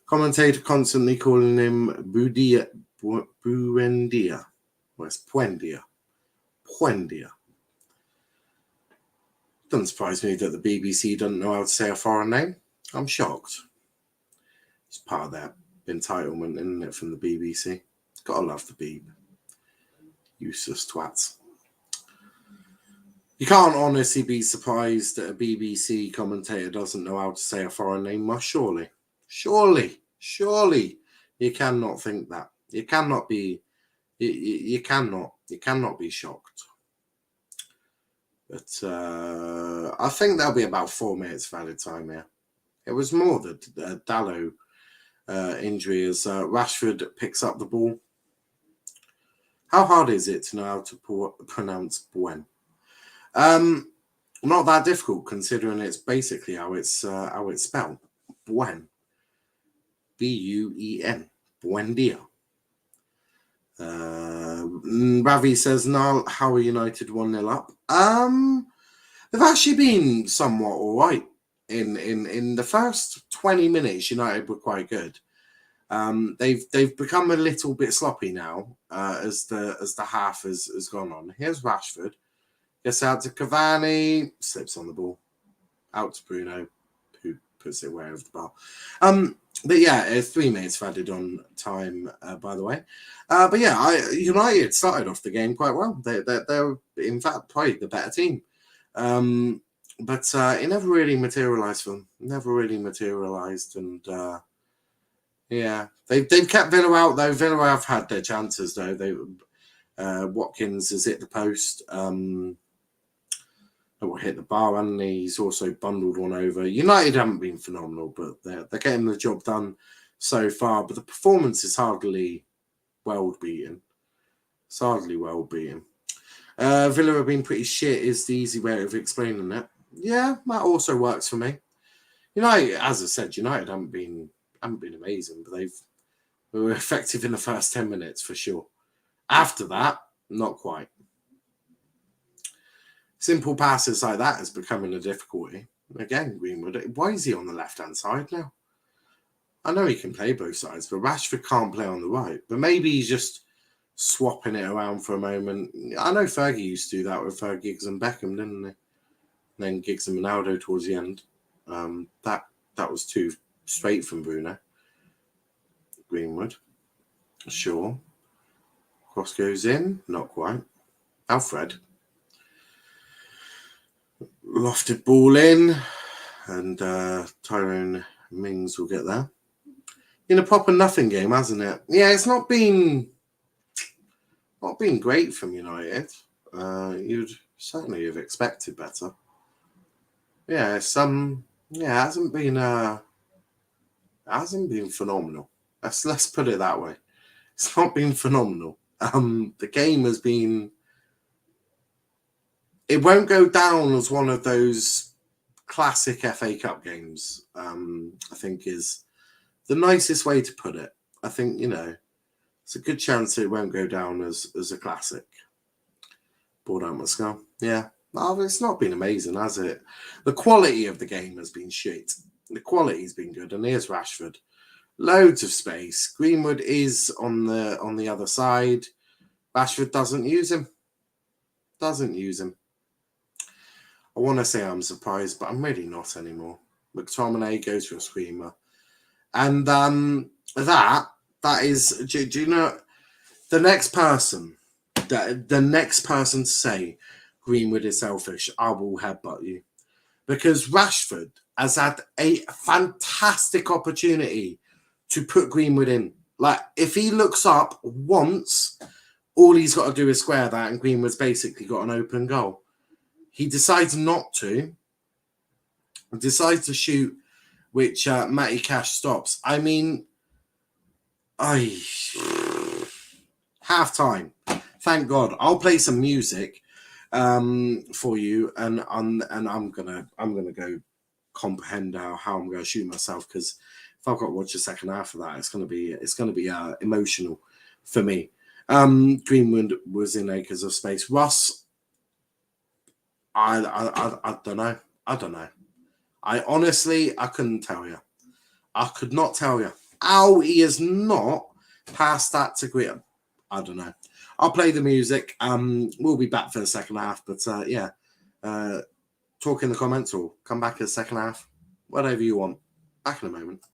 Commentator constantly calling him Buendia. Well, it's Puendia. Doesn't surprise me that the BBC doesn't know how to say a foreign name. I'm shocked. It's part of that entitlement, isn't it, from the BBC? Gotta love the Beeb. Useless twats. You can't honestly be surprised that a BBC commentator doesn't know how to say a foreign name, must surely. Surely. You cannot think that. You cannot be be shocked. But I think there'll be about 4 minutes of added time here. It was more the Dalot injury as Rashford picks up the ball. How hard is it to know how to pronounce Buen? Not that difficult, considering it's basically how it's spelled. Buen. Buen. Buendia. Ravi says, Niall, how are United 1-0 up? They've actually been somewhat all right. In the first 20 minutes, United were quite good. They've become a little bit sloppy now as the half has gone on. Here's Rashford. Gets out to Cavani. Slips on the ball. Out to Bruno, who puts it way over the bar. But yeah, 3 minutes added on time, by the way. But yeah, United started off the game quite well. They're in fact probably the better team. But it never really materialised for them. Never really materialised. And yeah, they've kept Villa out, though. Villa have had their chances, though. Watkins has hit the post. Hit the bar, and he's also bundled one over. United haven't been phenomenal, but they're getting the job done so far. But the performance is hardly world beaten. hardly well beaten. Villa have been pretty shit is the easy way of explaining it. Yeah, that also works for me. United, as I said, United haven't been amazing, but they were effective in the first 10 minutes for sure. After that, not quite. Simple passes like that is becoming a difficulty. Again, Greenwood, why is he on the left-hand side now? I know he can play both sides, but Rashford can't play on the right. But maybe he's just swapping it around for a moment. I know Fergie used to do that with Giggs and Beckham, didn't he? And then Giggs and Ronaldo towards the end. That was too straight from Bruno. Greenwood. Sure. Cross goes in. Not quite. Alfred. Lofted ball in. And Tyrone Mings will get there. In a proper nothing game, hasn't it? Yeah, it's not been great from United. You'd certainly have expected better. Yeah, it hasn't been phenomenal. Let's put it that way. It's not been phenomenal. The game has been. It won't go down as one of those classic FA Cup games. I think is the nicest way to put it. I think it's a good chance it won't go down as a classic. Ball down my skull. Yeah. No, it's not been amazing, has it? The quality of the game has been shit. The quality's been good, and here's Rashford. Loads of space. Greenwood is on the other side. Rashford doesn't use him. I want to say I'm surprised, but I'm really not anymore. McTominay goes for a screamer. And that is, do you know, the next person to say Greenwood is selfish, I will headbutt you. Because Rashford has had a fantastic opportunity to put Greenwood in. Like, if he looks up once, all he's got to do is square that, and Greenwood's basically got an open goal. He decides not to. Decides to shoot, which Matty Cash stops. I mean, half time. Thank God. I'll play some music for you, and I'm gonna go comprehend how I'm gonna shoot myself, because if I've got to watch the second half of that, it's gonna be emotional for me. Greenwood was in acres of space. Ross, I don't know. I honestly couldn't tell you. I could not tell you how he has not passed that to Graham. I don't know. I'll play the music. We'll be back for the second half, but talk in the comments or come back in the second half. Whatever you want. Back in a moment.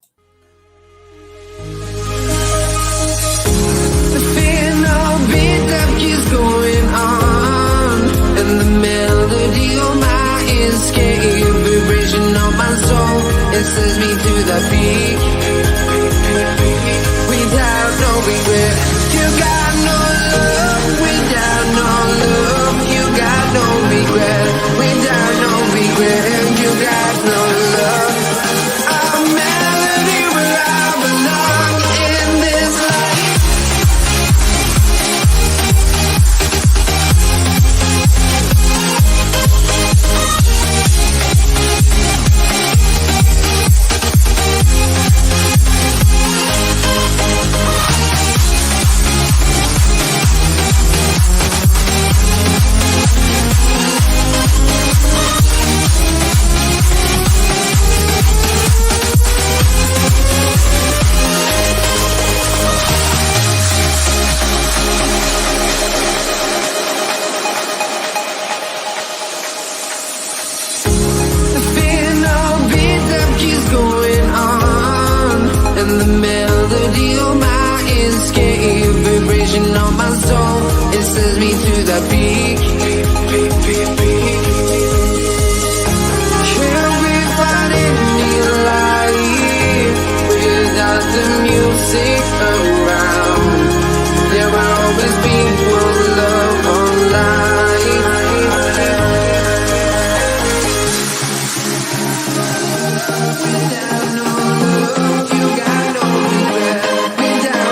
The fear no beat that keeps going on, and the melody on my escape, vibration on my soul, it sends me to the peak. Without no regret, you got no love. Without no love, you got no regret. Without no regret, you got no love. A melody where I belong in this life. And the melody on my escape, vibration on my soul, it sends me to the peak. Can't we find any light without the music around? There will always be one love online. Without no love, you got no regret. Without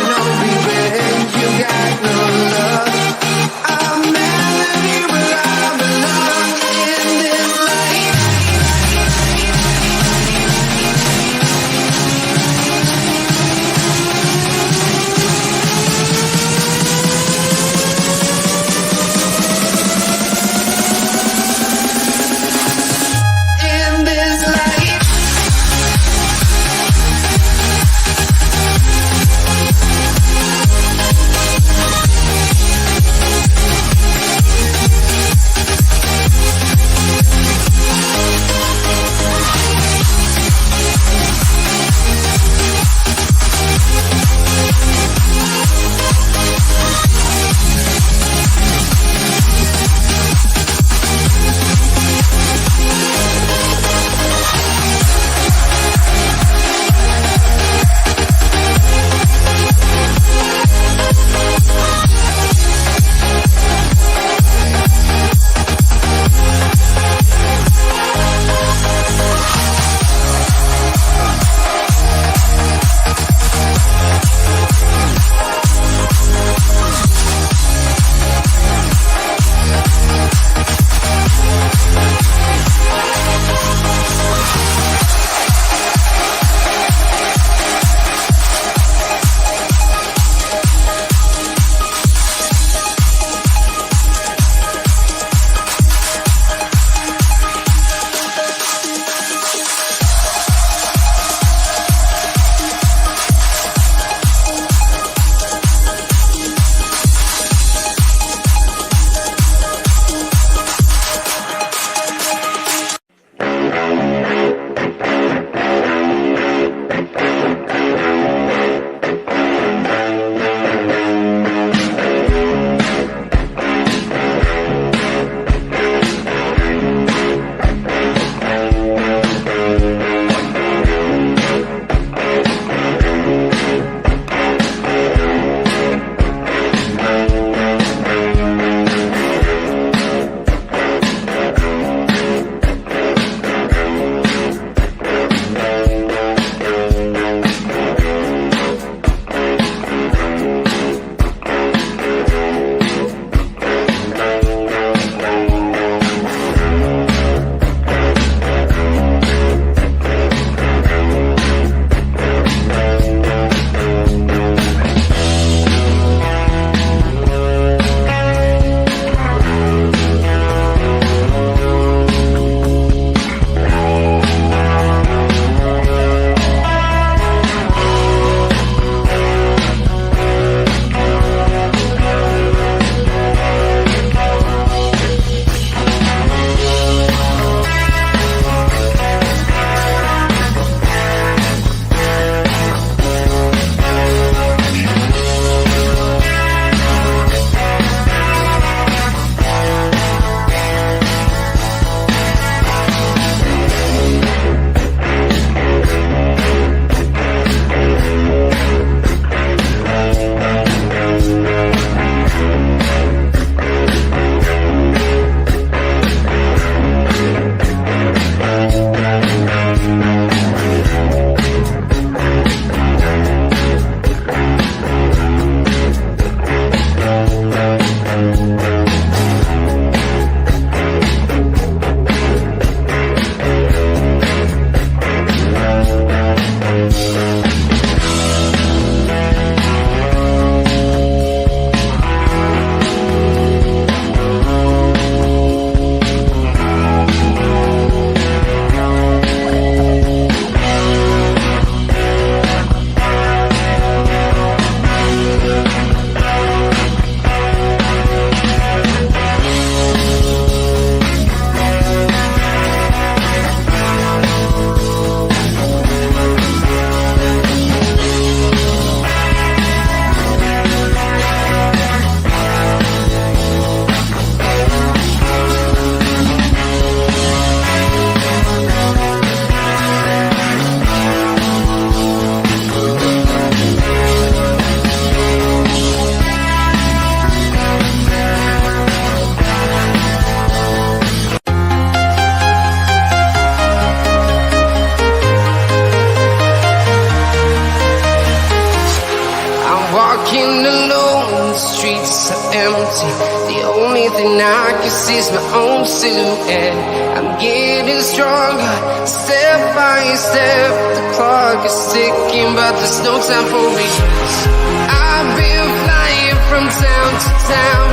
empty. The only thing I can see is my own silhouette. I'm getting stronger, step by step. The clock is ticking, but there's no time for regrets. I've been flying from town to town,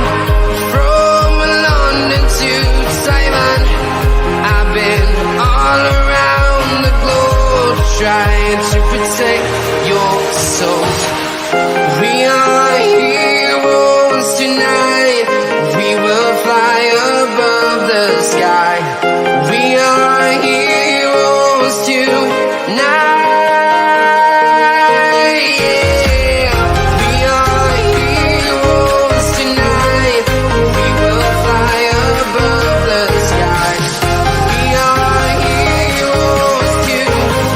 from London to Taiwan. I've been all around the globe, trying to protect your soul. We are heroes tonight. We will fly above the sky. We are heroes tonight. Yeah. We are heroes tonight. We will fly above the sky. We are heroes tonight. Yeah.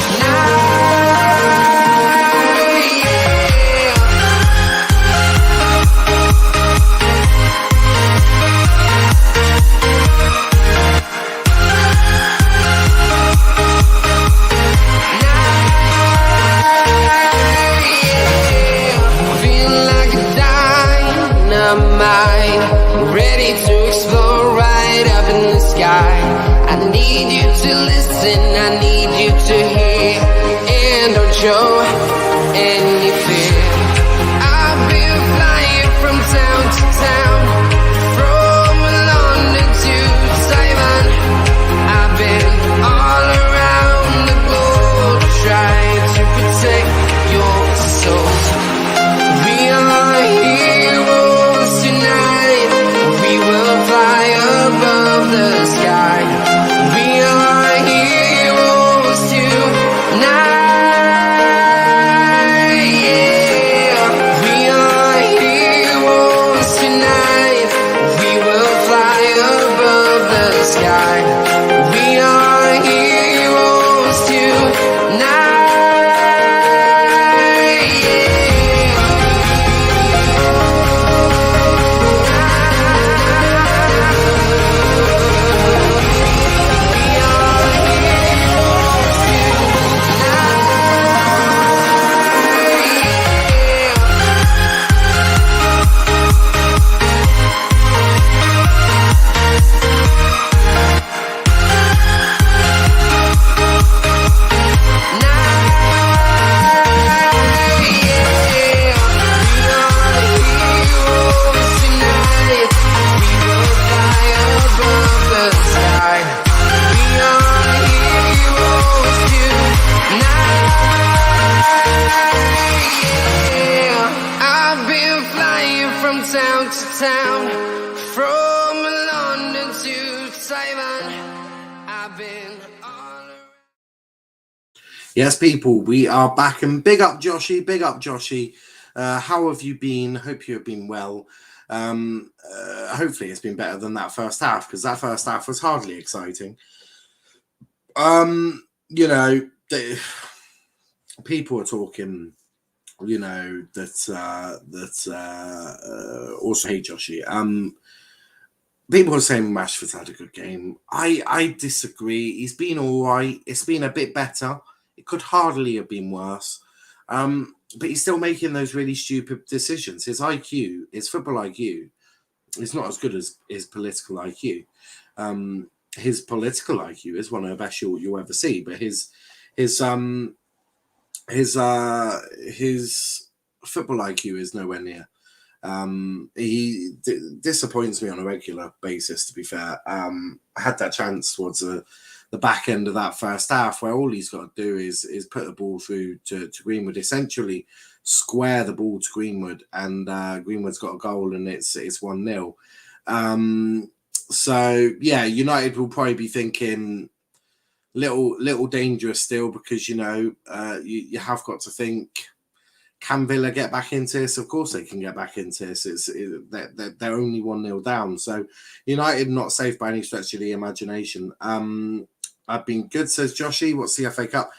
Feel like a dynamite, ready to explode right up in the sky. I need you to listen, I need you to hear, and don't show any fear. I've been flying from town to town, from London to Taiwan. I've been all around the globe, trying to protect your soul. We are heroes tonight. We will fly above the sky. We are heroes tonight. Yeah. We are heroes tonight. We will fly above the sky. We are heroes tonight. I've been flying from town to town, from London to Taiwan. I've been all around. Yes, people, we are back, and big up Joshy, big up Joshy. How have you been? Hope you have been well. Hopefully it's been better than that first half, because that first half was hardly exciting. You know, people are talking, you know, that also hate Joshy. People are saying Rashford's had a good game. I disagree. He's been all right. It's been a bit better. It could hardly have been worse. But he's still making those really stupid decisions. His IQ, his football IQ, is not as good as his political IQ. His political IQ is one of the best you'll ever see, but his football IQ is nowhere near. He disappoints me on a regular basis, to be fair. I had that chance towards the back end of that first half, where all he's got to do is put the ball through to Greenwood, essentially square the ball to Greenwood, and Greenwood's got a goal, and it's 1-0. So yeah, United will probably be thinking little dangerous still, because you you have got to think, can Villa get back into this? Of course they can get back into this. They're only 1-0 down, so United not safe by any stretch of the imagination. I've been good, says Joshy. What's the FA Cup?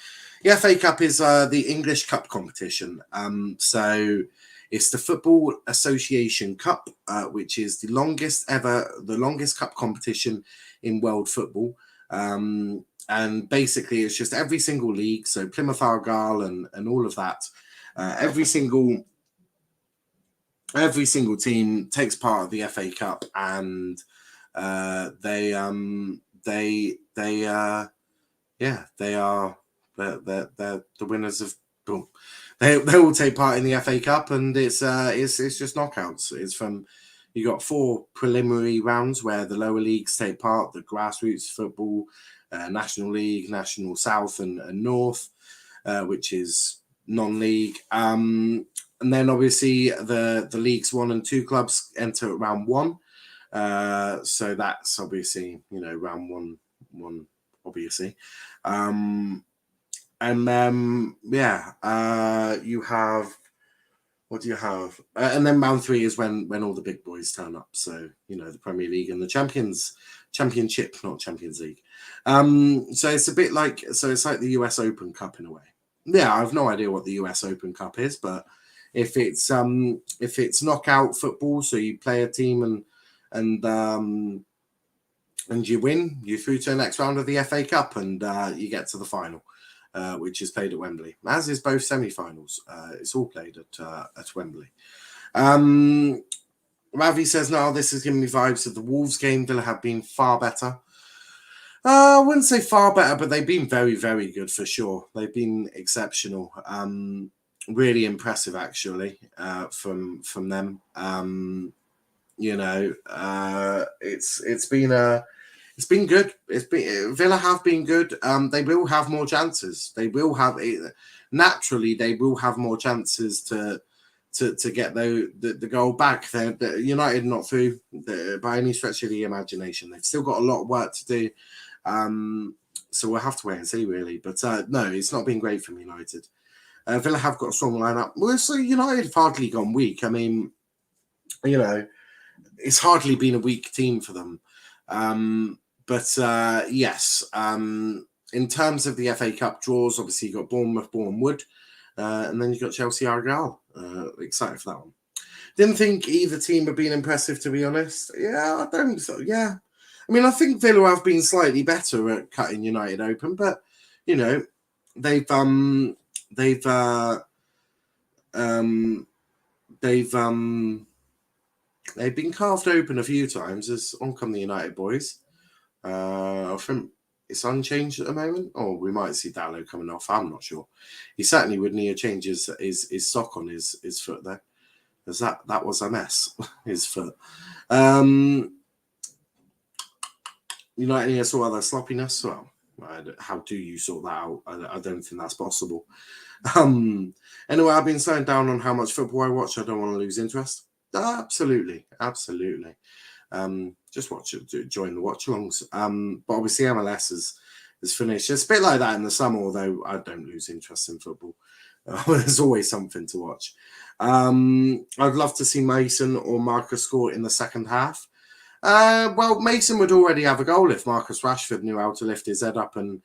The FA Cup is the English Cup competition. So it's the Football Association Cup, which is the longest cup competition in world football. And basically it's just every single league, so Plymouth Argyle and all of that, every single every single team takes part of the FA Cup, and they are they're the winners of boom. They all take part in the FA Cup, and it's just knockouts. It's from you got 4 preliminary rounds where the lower leagues take part: the grassroots football, National League, National South, and North, which is non-league. And then obviously the leagues 1 and 2 clubs enter at round 1. So that's obviously round one obviously. And then you have what do you have? And then round 3 is when all the big boys turn up. So the Premier League and the Championship, not Champions League. So it's a bit like it's like the US Open Cup in a way. Yeah, I have no idea what the US Open Cup is, but if it's knockout football, so you play a team and you win, you're through to the next round of the FA Cup, and you get to the final, which is played at Wembley, as is both semi-finals. It's all played at Wembley. Ravi says, "No, this is giving me vibes of the Wolves game. Villa have been far better." I wouldn't say far better, but they've been very, very good for sure. They've been exceptional. Really impressive, actually, from them. It's been good. Villa have been good. They will have more chances. They will have naturally. They will have more chances to get the goal back. The United not through by any stretch of the imagination. They've still got a lot of work to do. So we'll have to wait and see, really. But no, it's not been great from United. Villa have got a strong lineup. Well, so United have hardly gone weak. I mean, it's hardly been a weak team for them. But yes, in terms of the FA Cup draws, obviously you got Bournemouth, Bournemouth, and then you got Chelsea, Argyle. Excited for that one. Didn't think either team have been impressive, to be honest. Yeah, I don't. So yeah, I mean, I think Villa have been slightly better at cutting United open, but they've been carved open a few times. As on come the United boys. I think it's unchanged at the moment. Or we might see Dallo coming off. I'm not sure. He certainly would need to change his sock on his foot there, because that was a mess. His foot. United need to sort out their sloppiness. Well, how do you sort that out? I don't think that's possible. Anyway, I've been slowing down on how much football I watch. I don't want to lose interest. Absolutely. Just watch it, join the watchalongs. But obviously MLS is finished. It's a bit like that in the summer, although I don't lose interest in football. There's always something to watch. I'd love to see Mason or Marcus score in the second half. Well, Mason would already have a goal if Marcus Rashford knew how to lift his head up and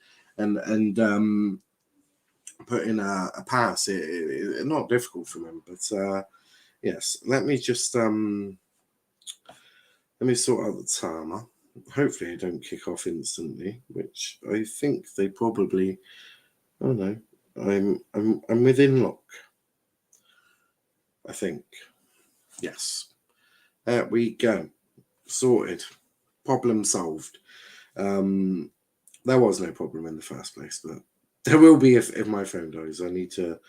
put in a pass. It's not difficult for him, but yes. Let me just let me sort out the timer. Hopefully, I don't kick off instantly, which I think they probably. Oh no, I'm within lock. I think. Yes. There we go. Sorted. Problem solved. There was no problem in the first place, but there will be if my phone dies. I need to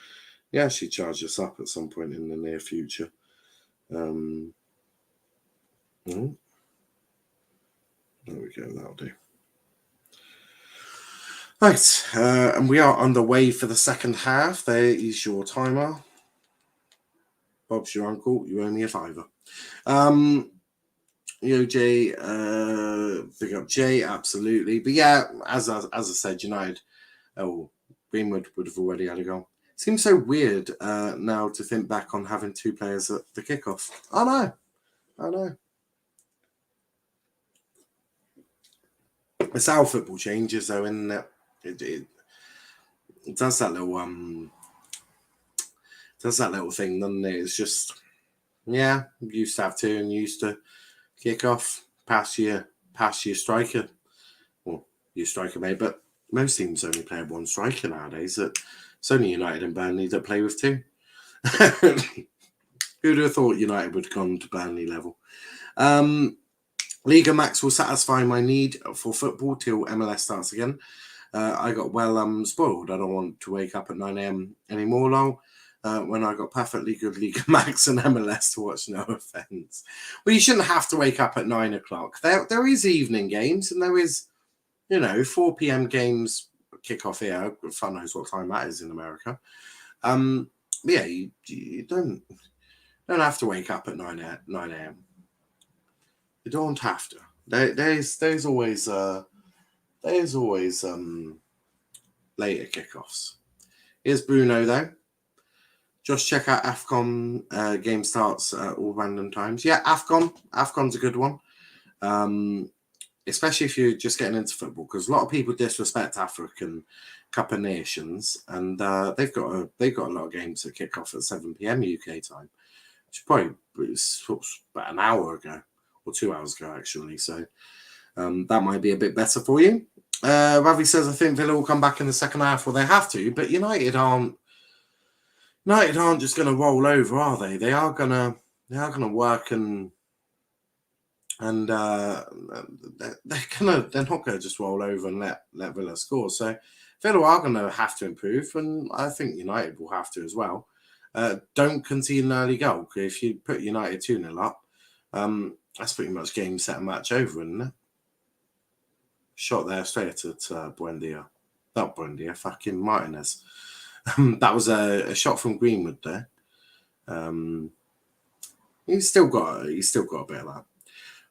actually charge this up at some point in the near future. There we go, that'll do. Right, and we are underway for the second half. There is your timer. Bob's your uncle. You owe me a £5. Jay, big up Jay, absolutely. But yeah, as I said, United, Greenwood would have already had a goal. Seems so weird now to think back on having 2 players at the kickoff. I know. It's how football changes, though, isn't it? It does that little thing, doesn't it? It's just used to have 2 and used to kick off past your striker. Well, your striker mate, but most teams only play 1 striker nowadays. It's only United and Burnley that play with 2. Who'd have thought United would have gone to Burnley level? Liga Max will satisfy my need for football till MLS starts again. I got spoiled. I don't want to wake up at 9 a.m. anymore, lol. When I got perfectly good Liga Max and MLS to watch, no offense. Well, you shouldn't have to wake up at 9 o'clock. There is evening games and there is, 4 p.m. games kick off here. Fun knows what time that is in America. Yeah, you don't have to wake up at 9 a.m. You don't have to. There's always later kickoffs. Here's Bruno though. Just check out AFCON game starts at all random times. Yeah, AFCON's a good one. Especially if you're just getting into football, because a lot of people disrespect African Cup of Nations, and they've got a lot of games that kick off at 7 p.m. UK time, which probably was about an hour ago or 2 hours ago actually. So that might be a bit better for you. Ravi says I think Villa will come back in the second half. Well, they have to, but United aren't just going to roll over, are they? They are going to work and they're not going to just roll over and let Villa score. So Villa are going to have to improve, and I think United will have to as well. Don't concede an early goal, because if you put United 2-0 up, that's pretty much game, set, and match over, isn't it? Shot there straight at Buendia. Not Buendia, fucking Martinez. That was a shot from Greenwood there. He's still got a bit of that.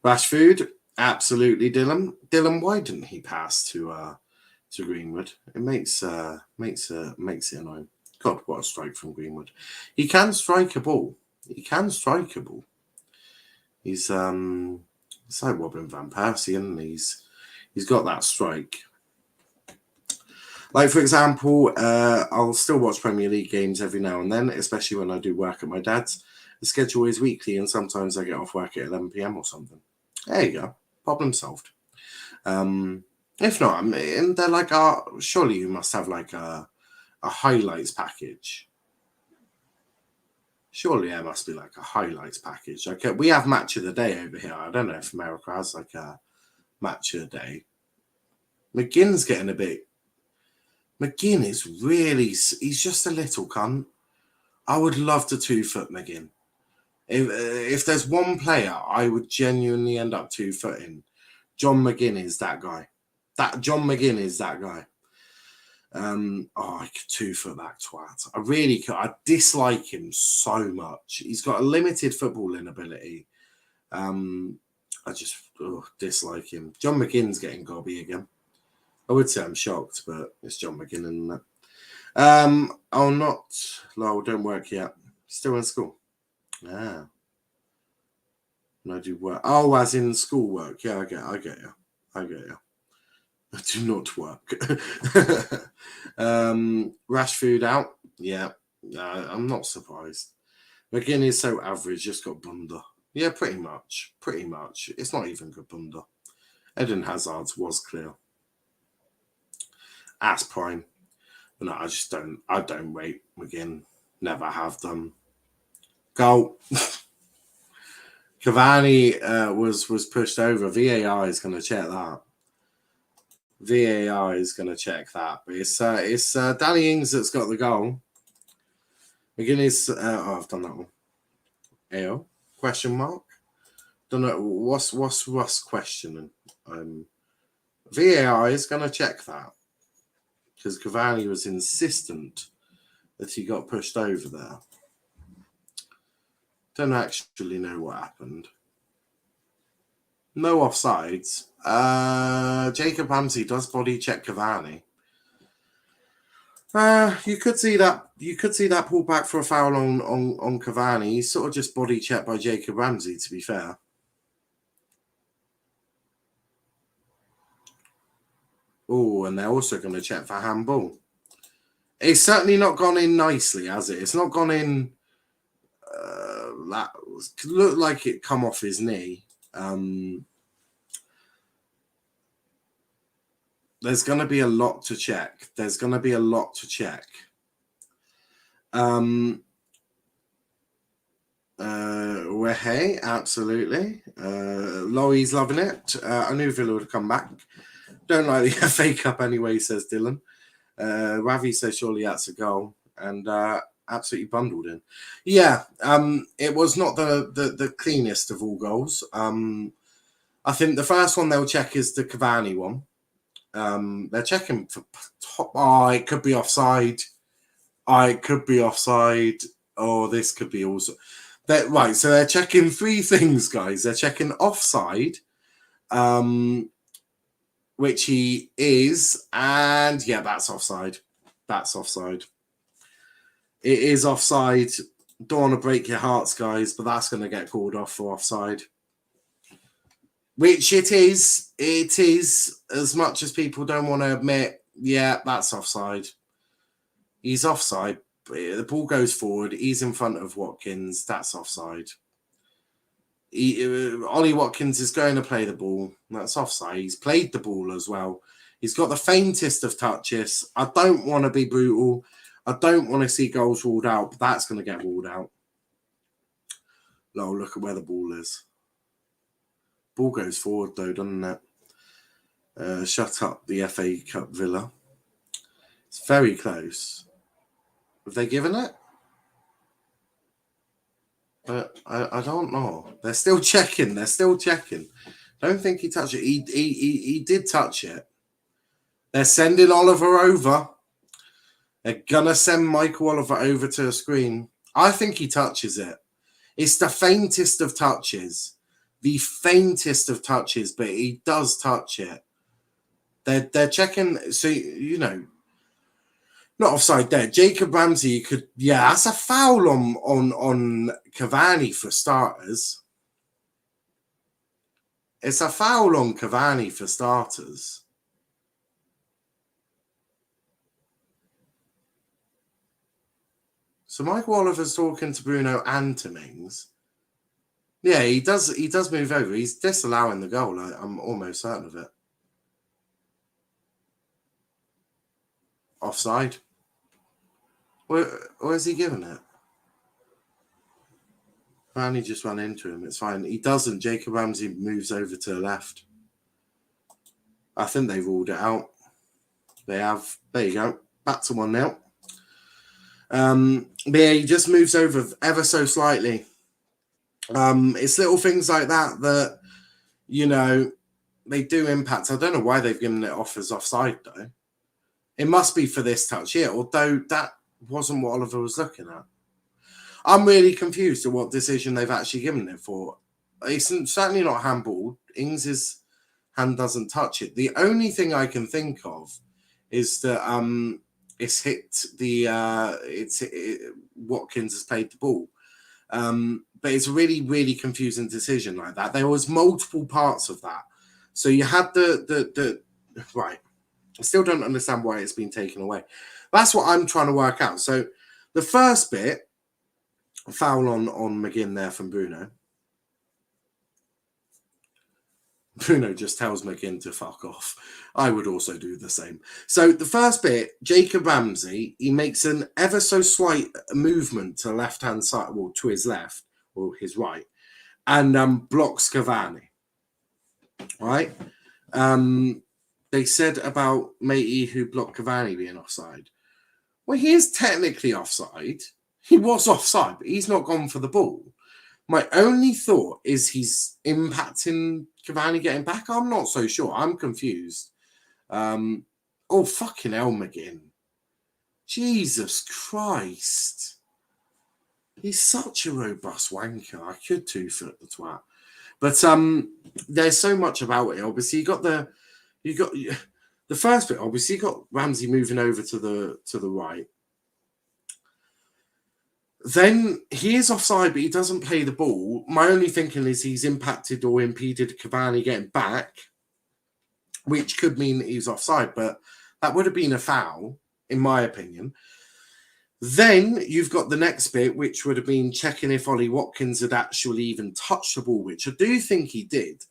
Rashford, absolutely, Dylan. Dylan, why didn't he pass to Greenwood? It makes it annoying. God, what a strike from Greenwood. He can strike a ball. He's it's like Robin van Persie, and he's got that strike. Like, for example, I'll still watch Premier League games every now and then, especially when I do work at my dad's. The schedule is weekly, and sometimes I get off work at 11 p.m. or something. There you go. Problem solved. If not, and they're like, surely you must have like a highlights package. Surely there must be like a highlights package. Okay, we have match of the day over here. I don't know if America has like a match of the day. McGinn's getting a bit. McGinn is really, he's just a little cunt. I would love to 2-foot McGinn. If there's one player I would genuinely end up 2-footing, John McGinn is that guy. John McGinn is that guy. I could 2-foot that twat. I really could. I dislike him so much. He's got a limited footballing ability. I just dislike him. John McGinn's getting gobby again. I would say I'm shocked, but it's John McGinn and that. I'll not. Lol, don't work yet. Still in school. Yeah. And I do work. Oh, as in school work. Yeah, I get you. I do not work. Rashford out. Yeah. I'm not surprised. McGinn is so average, just got blunder. Yeah, pretty much. It's not even good blunder. Eden Hazard's was clear. As prime. But no, I don't rate McGinn. Never have done. Goal. Cavani was pushed over. VAR is going to check that. But it's Danny Ings that's got the goal. McGinn is. I've done that one. AO? Question mark? Don't know. What's Russ questioning? VAR is going to check that. Because Cavani was insistent that he got pushed over there. Don't actually know what happened. No offsides. Jacob Ramsey does body check Cavani. You could see that pull back for a foul on Cavani. He's sort of just body checked by Jacob Ramsey, to be fair. Oh, and they're also going to check for handball. It's certainly not gone in nicely, has it? It's not gone in. That looked like it come off his knee. There's going to be a lot to check. Wehe, absolutely. Laurie's loving it. I knew Villa would come back. Don't like the FA Cup anyway, says Dylan. Ravi says surely that's a goal. And absolutely bundled in. Yeah, it was not the cleanest of all goals. I think the first one they'll check is the Cavani one. They're checking for top. Oh, it could be offside. It could be offside. Oh, this could be also. Right, so they're checking three things, guys. They're checking offside, which he is, and yeah, that's offside. That's offside. It is offside. Don't want to break your hearts, guys, but that's going to get called off for offside. Which it is. It is, as much as people don't want to admit, yeah, that's offside. He's offside. The ball goes forward. He's in front of Watkins. That's offside. Ollie Watkins is going to play the ball. That's offside. He's played the ball as well. He's got the faintest of touches. I don't want to be brutal. I don't want to see goals ruled out, but that's going to get ruled out. Oh, look at where the ball is. Ball goes forward, though, doesn't it? Shut up, the FA Cup Villa. It's very close. Have they given it? But I don't know. They're still checking. Don't think he touched it. He did touch it. They're sending Oliver over. They're going to send Michael Oliver over to a screen. I think he touches it. It's the faintest of touches. The faintest of touches, but he does touch it. They're checking. So, you know, not offside there. Jacob Ramsey could, yeah, that's a foul on Cavani for starters. It's a foul on Cavani for starters. So Michael Oliver's talking to Bruno and to Mings. Yeah, he does move over. He's disallowing the goal. I'm almost certain of it. Offside. Where's he giving it? Cavani just ran into him. It's fine. He doesn't. Jacob Ramsey moves over to the left. I think they ruled it out. They have. There you go. Back to 1-0. But yeah, he just moves over ever so slightly. It's little things like that, you know, they do impact. I don't know why they've given it off as offside, though. It must be for this touch here, although that wasn't what Oliver was looking at. I'm really confused at what decision they've actually given it for. It's certainly not handball. Ings' hand doesn't touch it. The only thing I can think of is that it's hit Watkins has played the ball. But it's a really, really confusing decision like that. There was multiple parts of that. So you had the right. I still don't understand why it's been taken away. That's what I'm trying to work out. So the first bit, foul on McGinn there from Bruno. Bruno just tells McGinn to fuck off. I would also do the same. So the first bit, Jacob Ramsey, he makes an ever so slight movement to the left-hand side, well, to his left, or his right, and blocks Cavani. Right? They said about Matey who blocked Cavani being offside. Well, he is technically offside. He was offside, but he's not gone for the ball. My only thought is he's impacting Cavani getting back. I'm not so sure. I'm confused. Oh, fucking hell, McGinn. Jesus Christ. He's such a robust wanker. I could two-foot the twat. But there's so much about it. Obviously, you got the first bit. Obviously, you got Ramsey moving over to the right. Then he is offside, but he doesn't play the ball. My only thinking is he's impacted or impeded Cavani getting back, which could mean that he's offside, but that would have been a foul, in my opinion. Then you've got the next bit, which would have been checking if Ollie Watkins had actually even touched the ball, which I do think he did.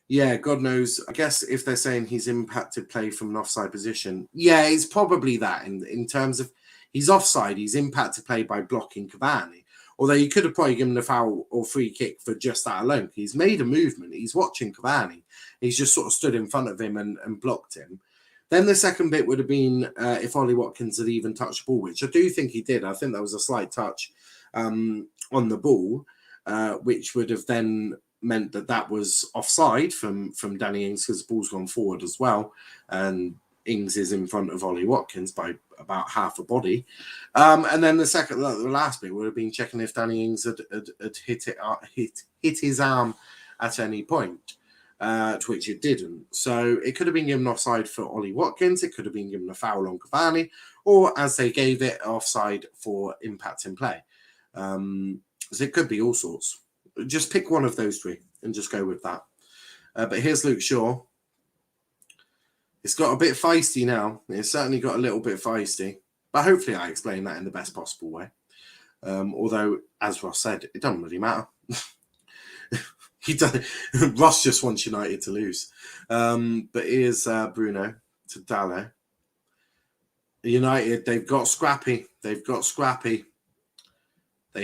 Yeah, God knows. I guess if they're saying he's impacted play from an offside position, yeah, it's probably that in terms of He's offside. He's impacted play by blocking Cavani. Although you could have probably given a foul or free kick for just that alone. He's made a movement. He's watching Cavani. He's just sort of stood in front of him and blocked him. Then the second bit would have been if Ollie Watkins had even touched the ball, which I do think he did. I think that was a slight touch on the ball, which would have then meant that was offside from Danny Ings because the ball's gone forward as well. And Ings is in front of Ollie Watkins by about half a body. And then the last bit would have been checking if Danny Ings had hit his arm at any point, to which it didn't. So it could have been given offside for Ollie Watkins. It could have been given a foul on Cavani, or as they gave it, offside for impact in play. So it could be all sorts. Just pick one of those three and just go with that. But here's Luke Shaw. It's got a bit feisty now. It's certainly got a little bit feisty. But hopefully I explain that in the best possible way. Although, as Ross said, it doesn't really matter. Ross just wants United to lose. But here's Bruno to Dallo. United, they've got scrappy. They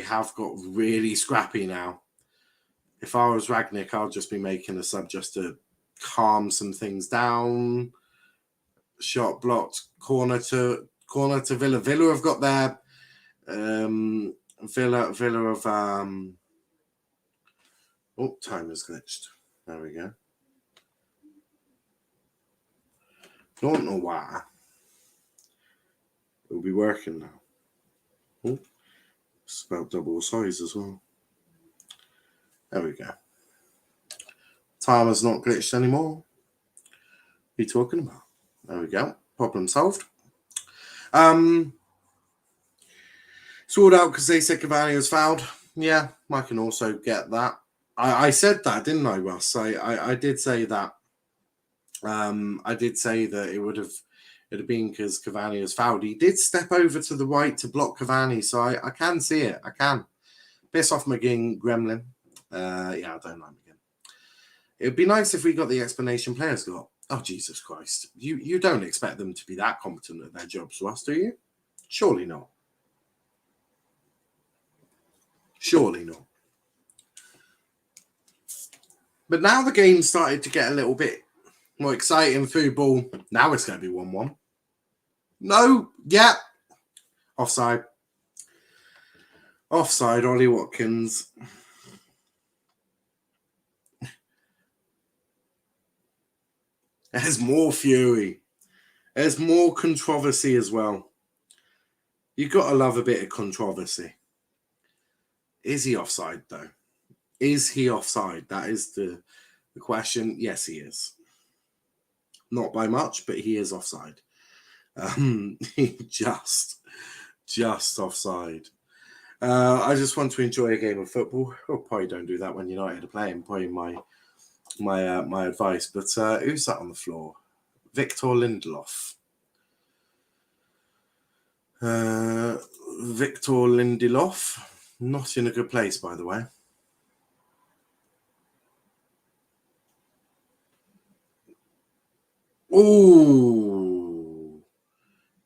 have got really scrappy now. If I was Ragnick, I'll just be making a sub just to calm some things down. Shot blocked, corner to Villa. Villa have got their Villa of time has glitched. There we go. Don't know why. It'll be working now. Oh, it's about double size as well. There we go. Timer's not glitched anymore. What are you talking about? There we go. Problem solved. It's ruled out because they said Cavani was fouled. Yeah, I can also get that. I said that, didn't I, Russ? I did say that. I did say that it had been because Cavani was fouled. He did step over to the right to block Cavani, so I can see it. I can. Piss off McGinn, Gremlin. Yeah, I don't like McGinn. It would be nice if we got the explanation players got. Oh, Jesus Christ. You don't expect them to be that competent at their jobs, Russ, do you? Surely not. Surely not. But now the game started to get a little bit more exciting. Football. Now it's going to be 1-1. No. Yeah. Offside. Offside, Ollie Watkins. There's more fury. There's more controversy as well. You've got to love a bit of controversy. Is he offside, though? Is he offside? That is the question. Yes, he is. Not by much, but he is offside. Just offside. I just want to enjoy a game of football. Oh, probably don't do that when United are playing. Probably my advice. But who's that on the floor? Victor Lindelof. Victor Lindelof. Not in a good place, by the way. Oh,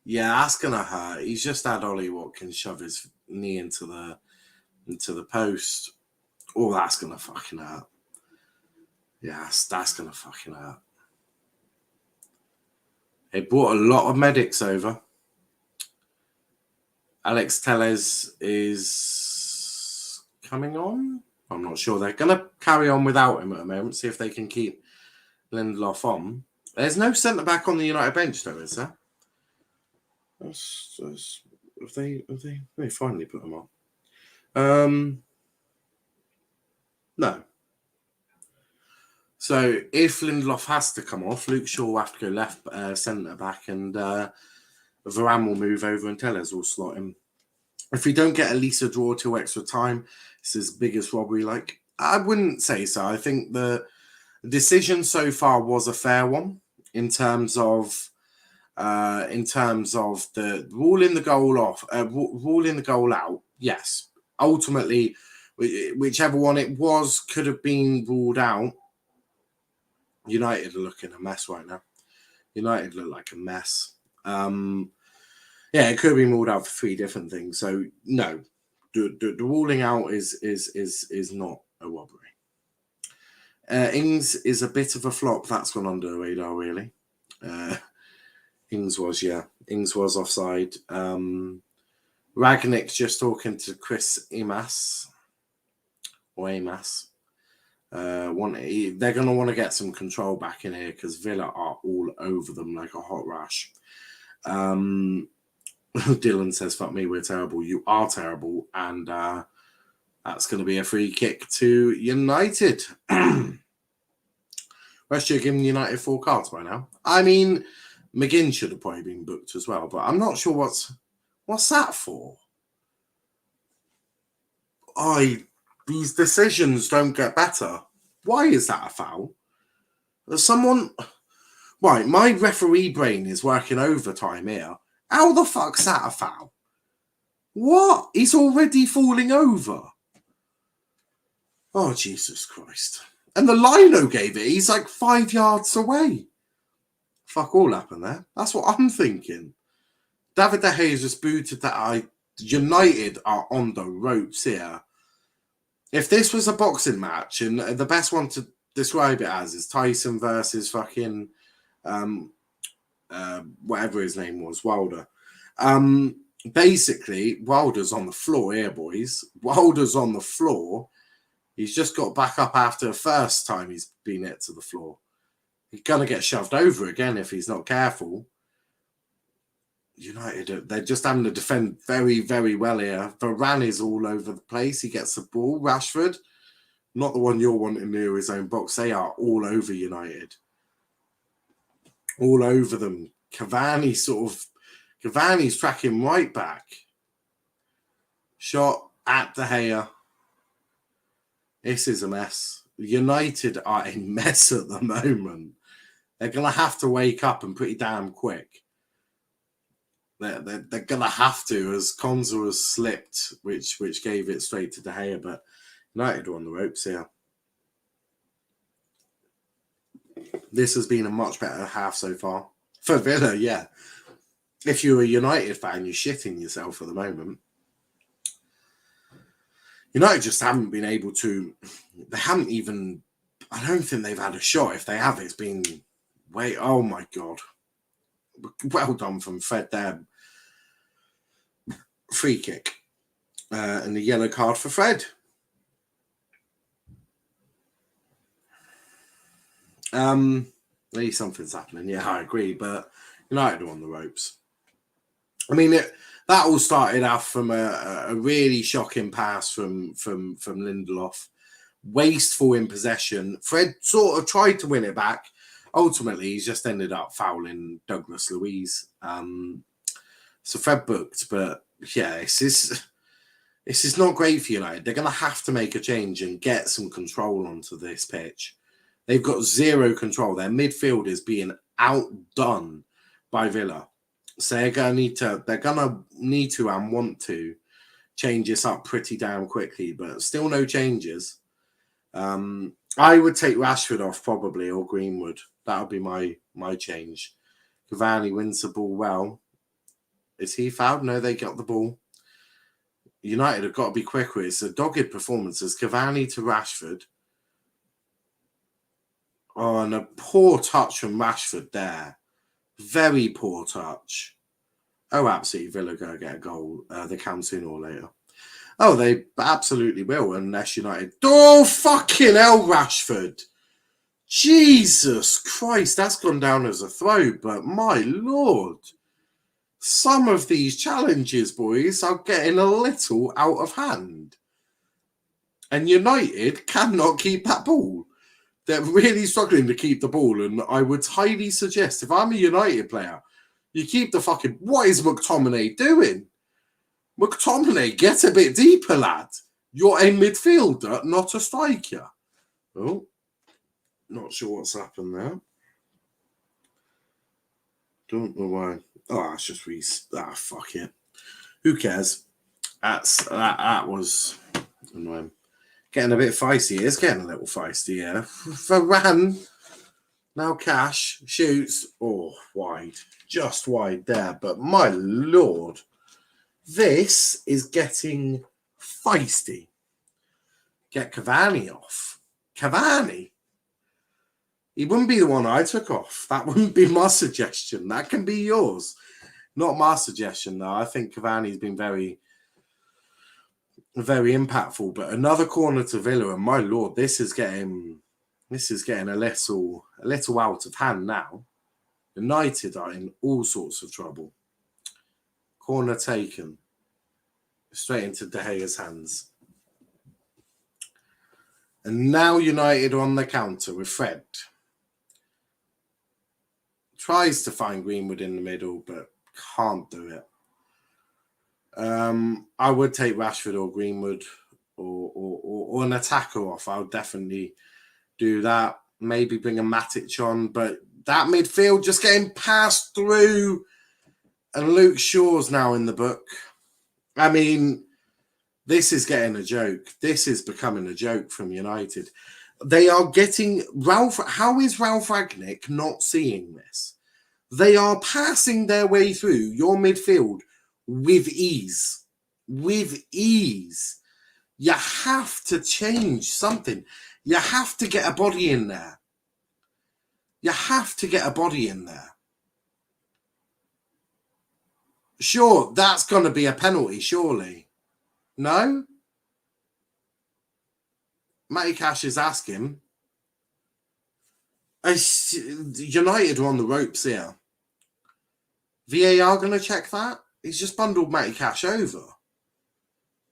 yeah, that's gonna hurt. He's just had Ollie Watkins shove his knee into the post. Oh, that's gonna fucking hurt. Yes, that's gonna fucking hurt. They brought a lot of medics over. Alex Telles is coming on. I'm not sure. They're gonna carry on without him at the moment. See if they can keep Lindelof on. There's no centre back on the United bench, though, is there? Have they finally put him on? No. So if Lindelof has to come off, Luke Shaw will have to go left centre back, and Varane will move over, and Tellez will slot him. If we don't get at least a draw till extra time, it's his biggest robbery. Like, I wouldn't say so. I think the decision so far was a fair one in terms of the ruling the goal off, ruling the goal out. Yes, ultimately, whichever one it was could have been ruled out. United are looking a mess right now. United look like a mess. Yeah, it could have been ruled out for 3 different things. So no, the ruling out is not a robbery. Ings is a bit of a flop. That's gone under the radar, really. Ings was offside. Ragnick's just talking to Chris Emas. They're going to want to get some control back in here because Villa are all over them like a hot rash. Dylan says, fuck me, we're terrible. You are terrible. And that's going to be a free kick to United. West Ham giving United 4 cards by now. I mean, McGinn should have probably been booked as well, but I'm not sure what's that for. These decisions don't get better. Why is that a foul? Right, my referee brain is working overtime here. How the fuck's that a foul? What? He's already falling over. Oh, Jesus Christ. And the lino gave it. He's like 5 yards away. Fuck all happened there. That's what I'm thinking. David De Gea just booted that. United are on the ropes here. If this was a boxing match, and the best one to describe it as is Tyson versus fucking whatever his name was, Wilder. Basically, Wilder's on the floor here, boys. Wilder's on the floor. He's just got back up after the first time he's been hit to the floor. He's going to get shoved over again if he's not careful. United, they're just having to defend very, very well here. Varane is all over the place. He gets the ball. Rashford, not the one you're wanting near his own box. They are all over United. All over them. Cavani's tracking right back. Shot at De Gea. This is a mess. United are a mess at the moment. They're going to have to wake up and pretty damn quick. They're going to have to, as Konza has slipped, which gave it straight to De Gea, but United are on the ropes here. This has been a much better half so far. For Villa, yeah. If you're a United fan, you're shitting yourself at the moment. United just haven't been able to... They haven't even... I don't think they've had a shot. If they have, it's been... Oh, my God. Well done from Fred there. Free kick. And the yellow card for Fred. Maybe something's happening. Yeah, I agree. But United are on the ropes. I mean, that all started off from a really shocking pass from Lindelof. Wasteful in possession. Fred sort of tried to win it back. Ultimately, he's just ended up fouling Douglas Luiz. So Fred booked, but yeah, this is not great for United. They're going to have to make a change and get some control onto this pitch. They've got zero control. Their midfield is being outdone by Villa. So they're going to need to and want to change this up pretty damn quickly, but still no changes. I would take Rashford off probably, or Greenwood. That would be my change. Cavani wins the ball well. Is he fouled? No, they got the ball. United have got to be quicker. It's a dogged performance. It's Cavani to Rashford. Oh, and a poor touch from Rashford there. Very poor touch. Oh, absolutely. Villa go get a goal. They can sooner or later. Oh, they absolutely will, unless United... Oh, fucking hell, Rashford. Jesus Christ, that's gone down as a throw, but my Lord. Some of these challenges, boys, are getting a little out of hand. And United cannot keep that ball. They're really struggling to keep the ball, and I would highly suggest, if I'm a United player, you keep the fucking... What is McTominay doing? McTominay, get a bit deeper, lad. You're a midfielder, not a striker. Oh, not sure what's happened there. Don't know why. Oh, that's just fuck it. Who cares? That was annoying. Getting a bit feisty. It's getting a little feisty, yeah. Varane Now Cash shoots. Oh, wide. Just wide there. But my lord, this is getting feisty. Get Cavani off. Cavani? He wouldn't be the one I took off. That wouldn't be my suggestion. That can be yours. Not my suggestion, though. I think Cavani's been very, very impactful. But another corner to Villa, and my lord, this is getting a little out of hand now. United are in all sorts of trouble. Corner taken. Straight into De Gea's hands. And now United are on the counter with Fred. Tries to find Greenwood in the middle, but can't do it. I would take Rashford or Greenwood or an attacker off. I would definitely do that. Maybe bring a Matic on, but that midfield just getting passed through. And Luke Shaw's now in the book. I mean, this is getting a joke. This is becoming a joke from United. They are getting Ralph. How is Ralph Rangnick not seeing this? They are passing their way through your midfield with ease. With ease. You have to change something. You have to get a body in there. You have to get a body in there. Sure, that's going to be a penalty, surely. No? Matty Cash is asking. United are on the ropes here. VAR going to check that? He's just bundled Matty Cash over.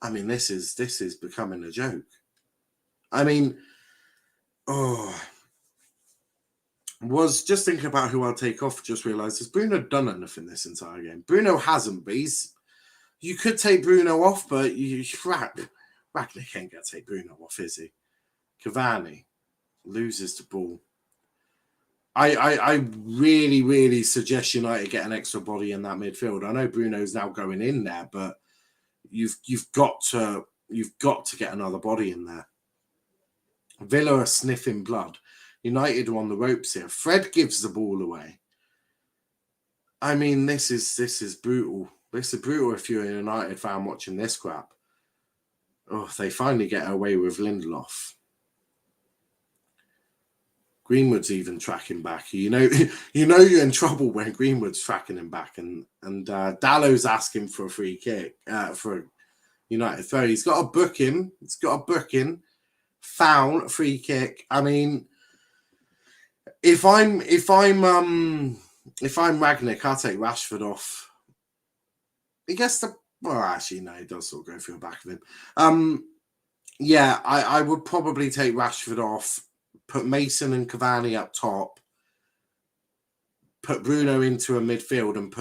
I mean, this is becoming a joke. I mean, was just thinking about who I'll take off. Just realised, has Bruno done anything this entire game? Bruno hasn't, but you could take Bruno off, but Ragnick ain't going to take Bruno off, is he? Cavani loses the ball. I really, really suggest United get an extra body in that midfield. I know Bruno's now going in there, but you've got to get another body in there. Villa are sniffing blood. United are on the ropes here. Fred gives the ball away. I mean, this is brutal. This is brutal if you're a United fan watching this crap. Oh, they finally get away with Lindelof. Greenwood's even tracking back. You know you're in trouble when Greenwood's tracking him back, and Dallow's asking for a free kick for a United throw. He's got a booking. Foul, free kick. I mean, if I'm Ragnick, I'll take Rashford off. He gets the actually no, he does sort of go through the back of him. Yeah, I would probably take Rashford off. Put Mason and Cavani up top, put Bruno into a midfield, and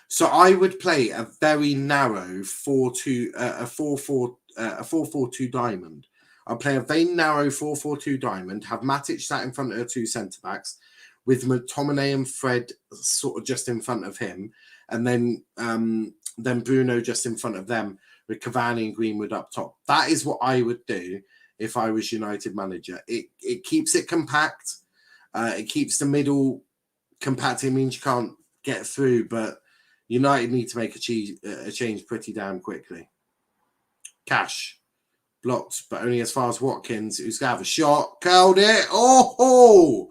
so I would play a very narrow 4-4-2 diamond. I'll play a very narrow 4-4-2 diamond, have Matic sat in front of the two centre-backs, with McTominay and Fred sort of just in front of him, and then Bruno just in front of them, with Cavani and Greenwood up top. That is what I would do if I was United manager. It keeps it compact. It keeps the middle compact. It means you can't get through, but United need to make a change pretty damn quickly. Cash. Blocked, but only as far as Watkins, who's going to have a shot. Curled it. Oh!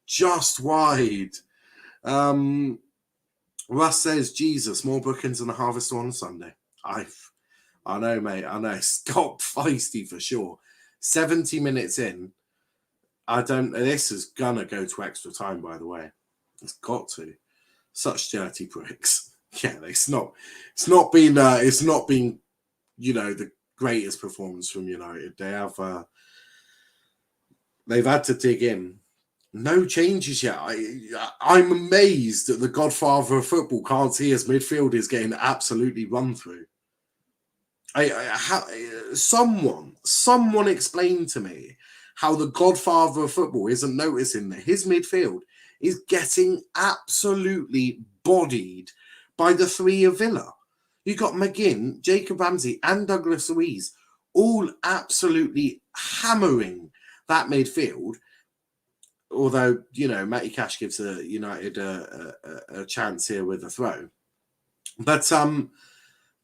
Just wide. Russ says, Jesus, more bookings than the Harvest on Sunday. I know, mate. I know. It's got feisty for sure. 70 minutes in. This is going to go to extra time, by the way. It's got to. Such dirty pricks. Yeah, it's not been, the greatest performance from United. They've had to dig in. No changes yet. I'm amazed that the godfather of football can't see his midfielders getting absolutely run through. Someone explain to me how the godfather of football isn't noticing that his midfield is getting absolutely bodied by the three of Villa. You got McGinn, Jacob Ramsey, and Douglas Luiz all absolutely hammering that midfield. although, you know, Matty Cash gives United a chance here with a throw. But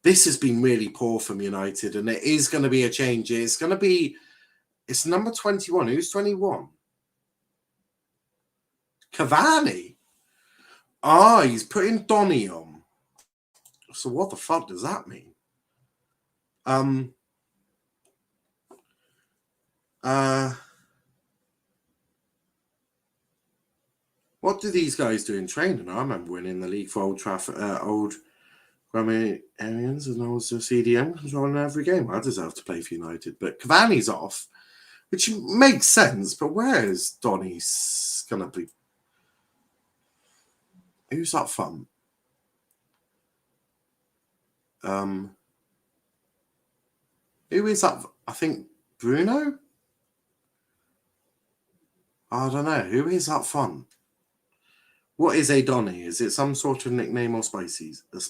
this has been really poor from United, and it is going to be a change. It's number 21. Who's 21? Cavani. He's putting Donny on. So what the fuck does that mean? What do these guys do in training? I remember winning the league for Old Grammarians, and I was a CDM controlling every game. I deserve to play for United, but Cavani's off, which makes sense. But where is Donny's gonna be? Who's up front? Who is up? I think Bruno. I don't know. Who is up front? What is a Donny? Is it some sort of nickname or species? Not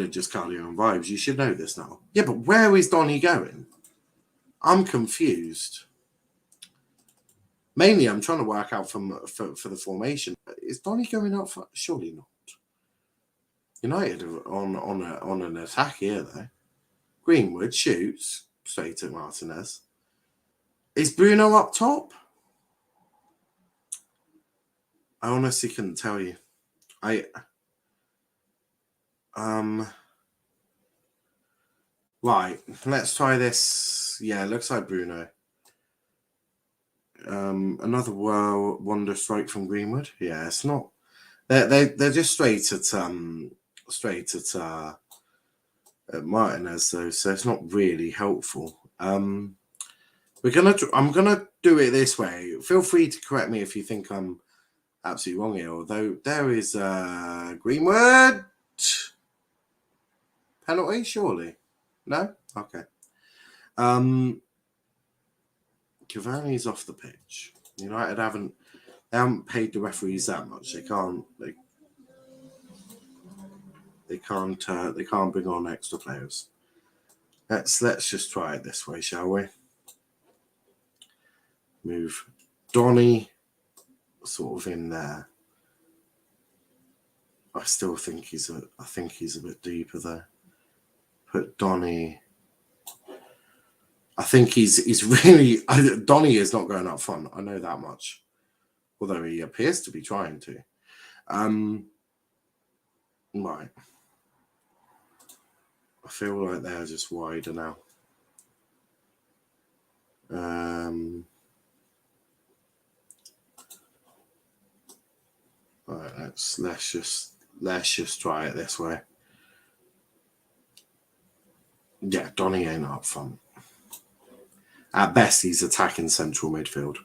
just cardio and vibes. You should know this now. Yeah, but where is Donny going? I'm confused. Mainly, I'm trying to work out for the formation. Is Donny going up for? Surely not. United on an attack here, though. Greenwood shoots straight at Martinez. Is Bruno up top? I honestly couldn't tell you. Right, let's try this. Yeah, it looks like Bruno. Another wonder strike from Greenwood. Yeah, it's not. They're just straight at Martinez though, so it's not really helpful. I'm gonna do it this way. Feel free to correct me if you think I'm absolutely wrong here. Although there is Greenwood penalty, surely. No? Okay. Cavani's off the pitch. United haven't paid the referees that much. They can't bring on extra players. Let's just try it this way, shall we? Move Donny sort of in there. I still think he's a bit deeper there. Put Donny. I think he's really. Donny is not going up front. I know that much. Although he appears to be trying to. Right. I feel like they're just wider now. Right, let's just try it this way. Yeah, Donny ain't up front. At best, he's attacking central midfield.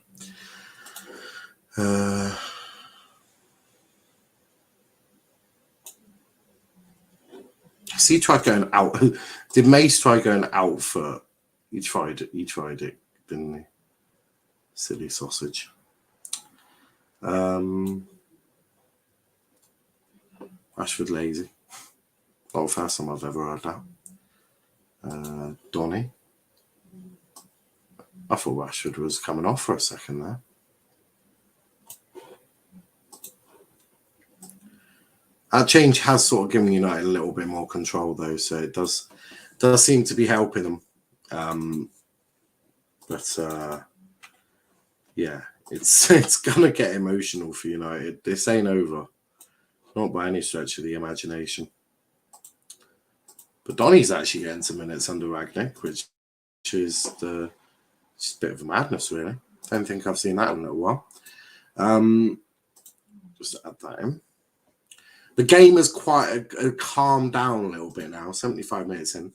He tried going out. Did Mace try going out for? He tried it, didn't he? Silly sausage. Rashford lazy. Not the first time I've ever heard that. Donny. I thought Rashford was coming off for a second there. That change has sort of given United a little bit more control, though, so it does seem to be helping them. Yeah, it's gonna get emotional for United. This ain't over, not by any stretch of the imagination. But Donny's actually getting some minutes under Ragnick, which is just a bit of a madness, really. Don't think I've seen that in a little while. Just add that in. The game has quite calmed down a little bit now. 75 minutes in,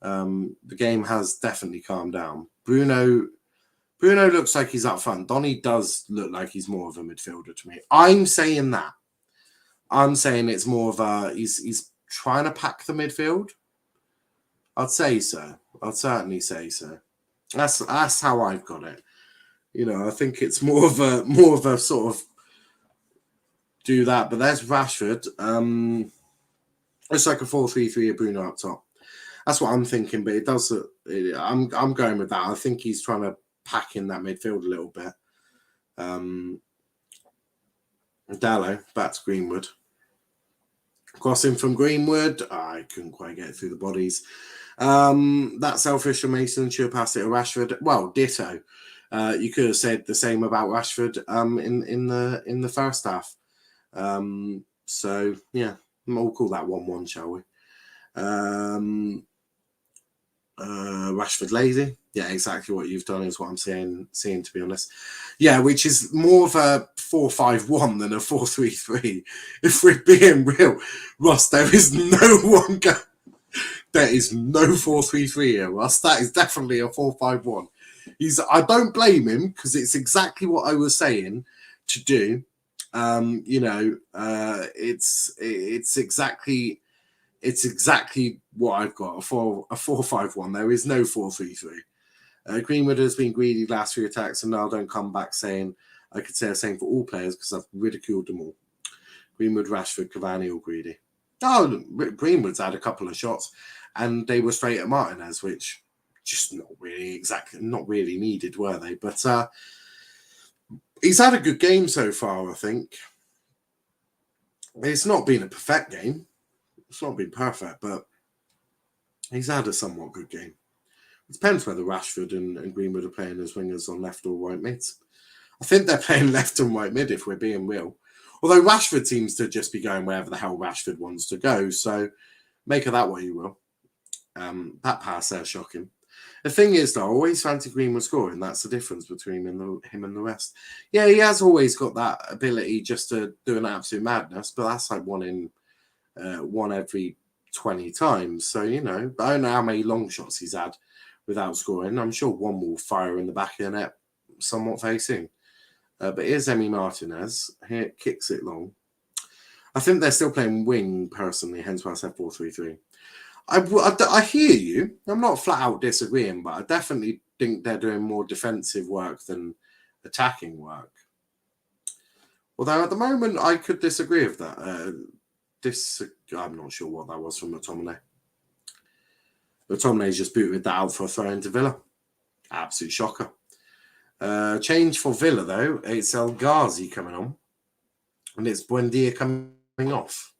the game has definitely calmed down. Bruno looks like he's up front. Donny does look like he's more of a midfielder to me. I'm saying that. I'm saying it's more of a he's trying to pack the midfield. I'd say so. I'd certainly say so. That's how I've got it. I think it's more of a sort of do that. But there's Rashford. It's like a 4-3-3 of Bruno up top. That's what I'm thinking. But it does. I'm going with that. I think he's trying to packing that midfield a little bit. Dallo back to Greenwood. Crossing from Greenwood. I couldn't quite get through the bodies. That selfish from Mason should pass it to Rashford. Well, ditto. You could have said the same about Rashford in the first half. So yeah, we'll call that 1-1, shall we? Rashford lazy. Yeah, exactly what you've done is what I'm seeing, to be honest. Yeah, which is more of a 4-5-1 than a 4-3-3. If we're being real, Ross, there is no one there is no 4-3-3 here, Ross. That is definitely a 4-5-1. I don't blame him, because it's exactly what I was saying to do. It's exactly what I've got, a 4-5-1. There is no 4-3-3. Greenwood has been greedy last 3 attacks, and now don't come back saying I could say the same for all players because I've ridiculed them all. Greenwood, Rashford, Cavani all greedy. Oh, Greenwood's had a couple of shots, and they were straight at Martinez, which just not really needed, were they? But he's had a good game so far, I think. It's not been a perfect game. It's not been perfect, but he's had a somewhat good game. It depends whether Rashford and Greenwood are playing as wingers on left or right mids. I think they're playing left and right mid, if we're being real. Although Rashford seems to just be going wherever the hell Rashford wants to go. So make of that what you will. That pass there, shocking. The thing is, though, I always fancy Greenwood scoring. That's the difference between him and the rest. Yeah, he has always got that ability just to do an absolute madness, but that's like one every 20 times. So, I don't know how many long shots he's had without scoring. I'm sure one will fire in the back of the net somewhat very soon. But here's Emi Martinez. Here, kicks it long. I think they're still playing wing, personally, hence why I said 4-3-3. I hear you. I'm not flat out disagreeing, but I definitely think they're doing more defensive work than attacking work. Although at the moment, I could disagree with that. I'm not sure what that was from McTominay. McTominay's just booted that out for a throw into Villa. Absolute shocker. Change for Villa, though. It's El Ghazi coming on. And it's Buendia coming off.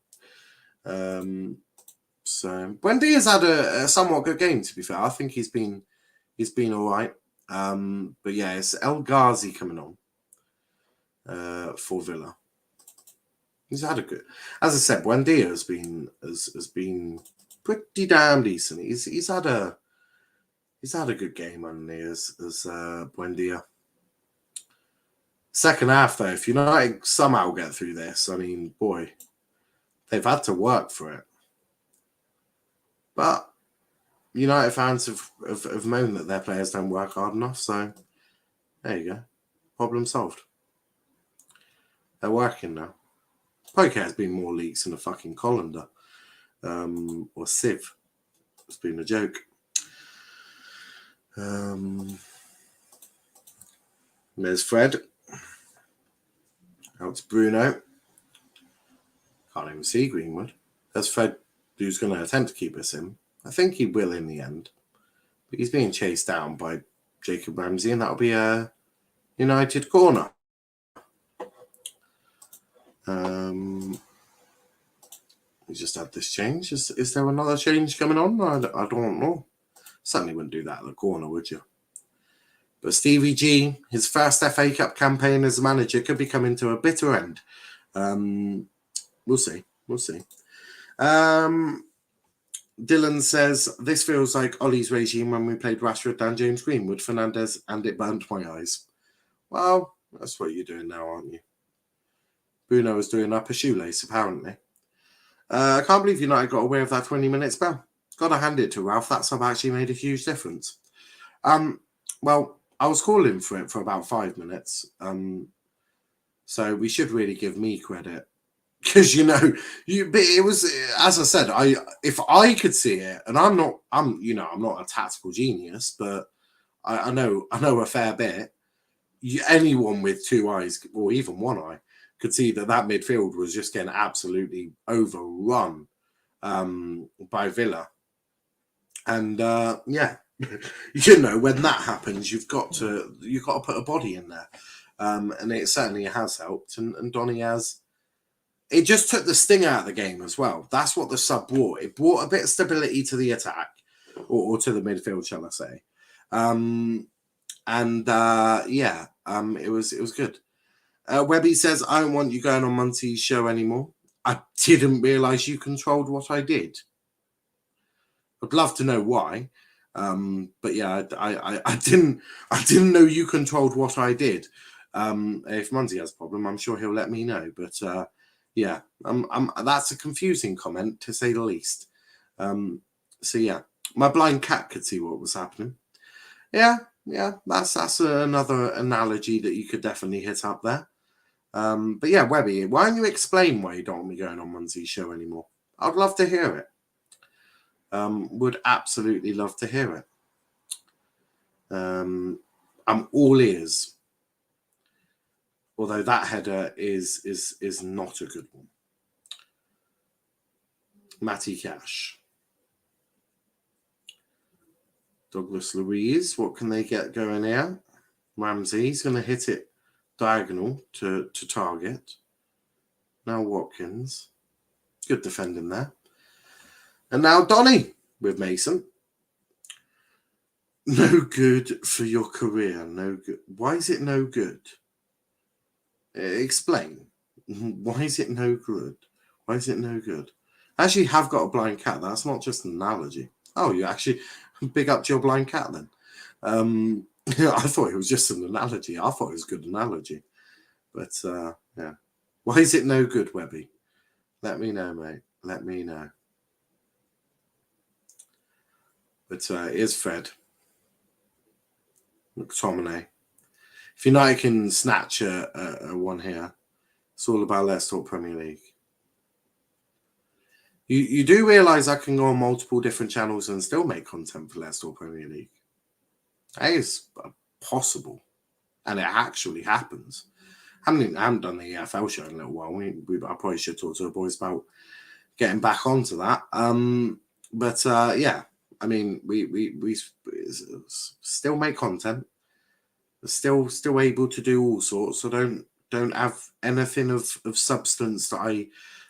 So Buendia's had a somewhat good game, to be fair. I think he's been all right. But yeah, it's El Ghazi coming on for Villa. He's had a good, as I said, Buendia has been pretty damn decent. He's had a good game, hasn't he, as Buendia. Second half, though, if United somehow get through this, I mean, boy, they've had to work for it. But United fans have moaned that their players don't work hard enough, so there you go. Problem solved. They're working now. Poke has been more leaks than a fucking colander. Or sieve. It's been a joke. There's Fred. Out to Bruno. Can't even see Greenwood. There's Fred, who's going to attempt to keep us in. I think he will in the end. But he's being chased down by Jacob Ramsey, and that'll be a United corner. We just had this change. Is there another change coming on? I don't know. Certainly wouldn't do that at the corner, would you? But Stevie G, his first FA Cup campaign as a manager, could be coming to a bitter end. We'll see. Dylan says, this feels like Ollie's regime when we played Rashford, Dan James, Greenwood, Fernandes, and it burnt my eyes. Well, that's what you're doing now, aren't you? Bruno was doing up a shoelace, apparently. I can't believe United got away with that 20-minute spell. Got to hand it to Ralph. That sub actually made a huge difference. Well, I was calling for it for about 5 minutes. So we should really give me credit. Because, but it was, as I said, if I could see it, and I'm not a tactical genius, but I know a fair bit. Anyone with 2 eyes, or even 1 eye, could see that midfield was just getting absolutely overrun by Villa. And, you know, when that happens, you've got to put a body in there, and it certainly has helped. And Donny has. It just took the sting out of the game as well. That's what the sub brought. It brought a bit of stability to the attack, or to the midfield, shall I say? It was good. Webby says, "I don't want you going on Monty's show anymore. I didn't realise you controlled what I did. I'd love to know why, but yeah, I didn't know you controlled what I did. If Monty has a problem, I'm sure he'll let me know. But yeah, that's a confusing comment to say the least. So yeah, my blind cat could see what was happening. Yeah, that's another analogy that you could definitely hit up there. But yeah, Webby, why don't you explain why you don't want me going on Monty's show anymore? I'd love to hear it. Would absolutely love to hear it. I'm all ears. Although that header is not a good one. Matty Cash. Douglas Louise, what can they get going here? Ramsey's going to hit it diagonal to target. Now Watkins. Good defending there. And now Donny with Mason. No good for your career. No good. Why is it no good? Explain. Why is it no good? Why is it no good? I actually have got a blind cat. That's not just an analogy. Oh, you actually big up to your blind cat then. I thought it was just an analogy. I thought it was a good analogy. But yeah. Why is it no good, Webby? Let me know, mate. Let me know. But here's Fred. McTominay. If United can snatch a one here, it's all about Let's Talk Premier League. You do realise I can go on multiple different channels and still make content for Let's Talk Premier League. That is possible. And it actually happens. I haven't done the EFL show in a little while. I probably should talk to the boys about getting back onto that. Yeah, I mean, we still make content. We're still able to do all sorts. So don't have anything of substance that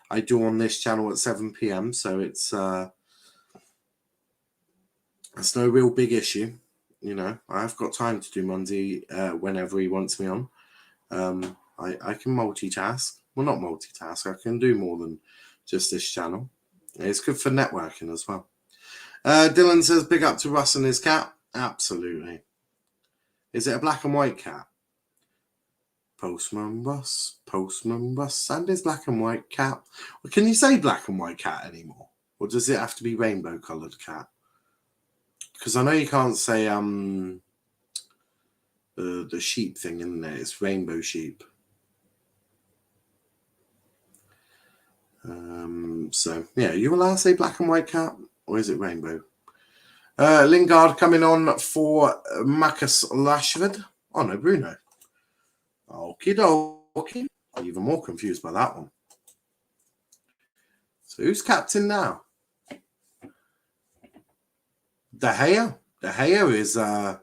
I do on this channel at 7 p.m. So it's no real big issue. You know, I've got time to do Monday whenever he wants me on. I can multitask. Well, not multitask. I can do more than just this channel. It's good for networking as well. Dylan says, big up to Russ and his cat. Absolutely. Is it a black and white cat? Postman Russ and his black and white cat. Well, can you say black and white cat anymore? Or does it have to be rainbow coloured cat? Because I know you can't say the sheep thing in there. It's rainbow sheep. So yeah, you allowed to say black and white cat, or is it rainbow? Lingard coming on for Marcus Rashford. Oh no, Bruno. Okie dokie. I'm even more confused by that one. So who's captain now? De Gea. De Gea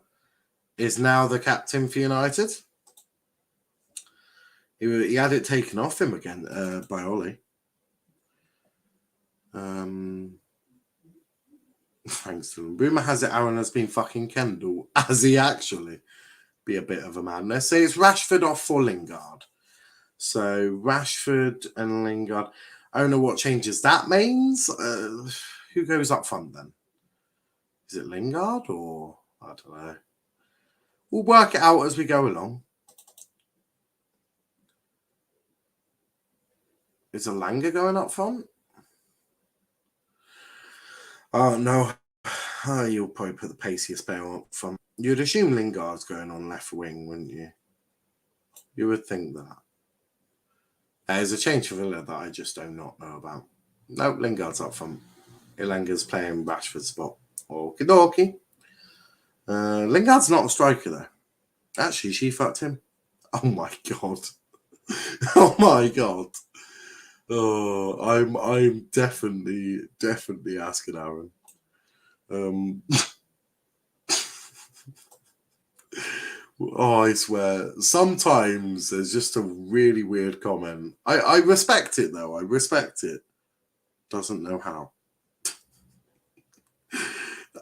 is now the captain for United. He had it taken off him again by Ollie. Thanks to him. Rumour has it Aaron has been fucking Kendall. Has he actually? Be a bit of a madness. So it's Rashford off for Lingard. So Rashford and Lingard. I don't know what changes that means. Who goes up front then? Is it Lingard or I don't know. We'll work it out as we go along. Is Alanga going up front? Oh no. You'll probably put the paciest player up front. You'd assume Lingard's going on left wing, wouldn't you? You would think that. There's a change for Villa that I just do not know about. Nope, Lingard's up front. Ilanga's playing Rashford's spot. Okie dokie. Lingard's not a striker though. Actually, she fucked him. Oh my god. Oh my god. Oh, I'm definitely asking Aaron. Oh, I swear. Sometimes there's just a really weird comment. I respect it, though. I respect it. Doesn't know how.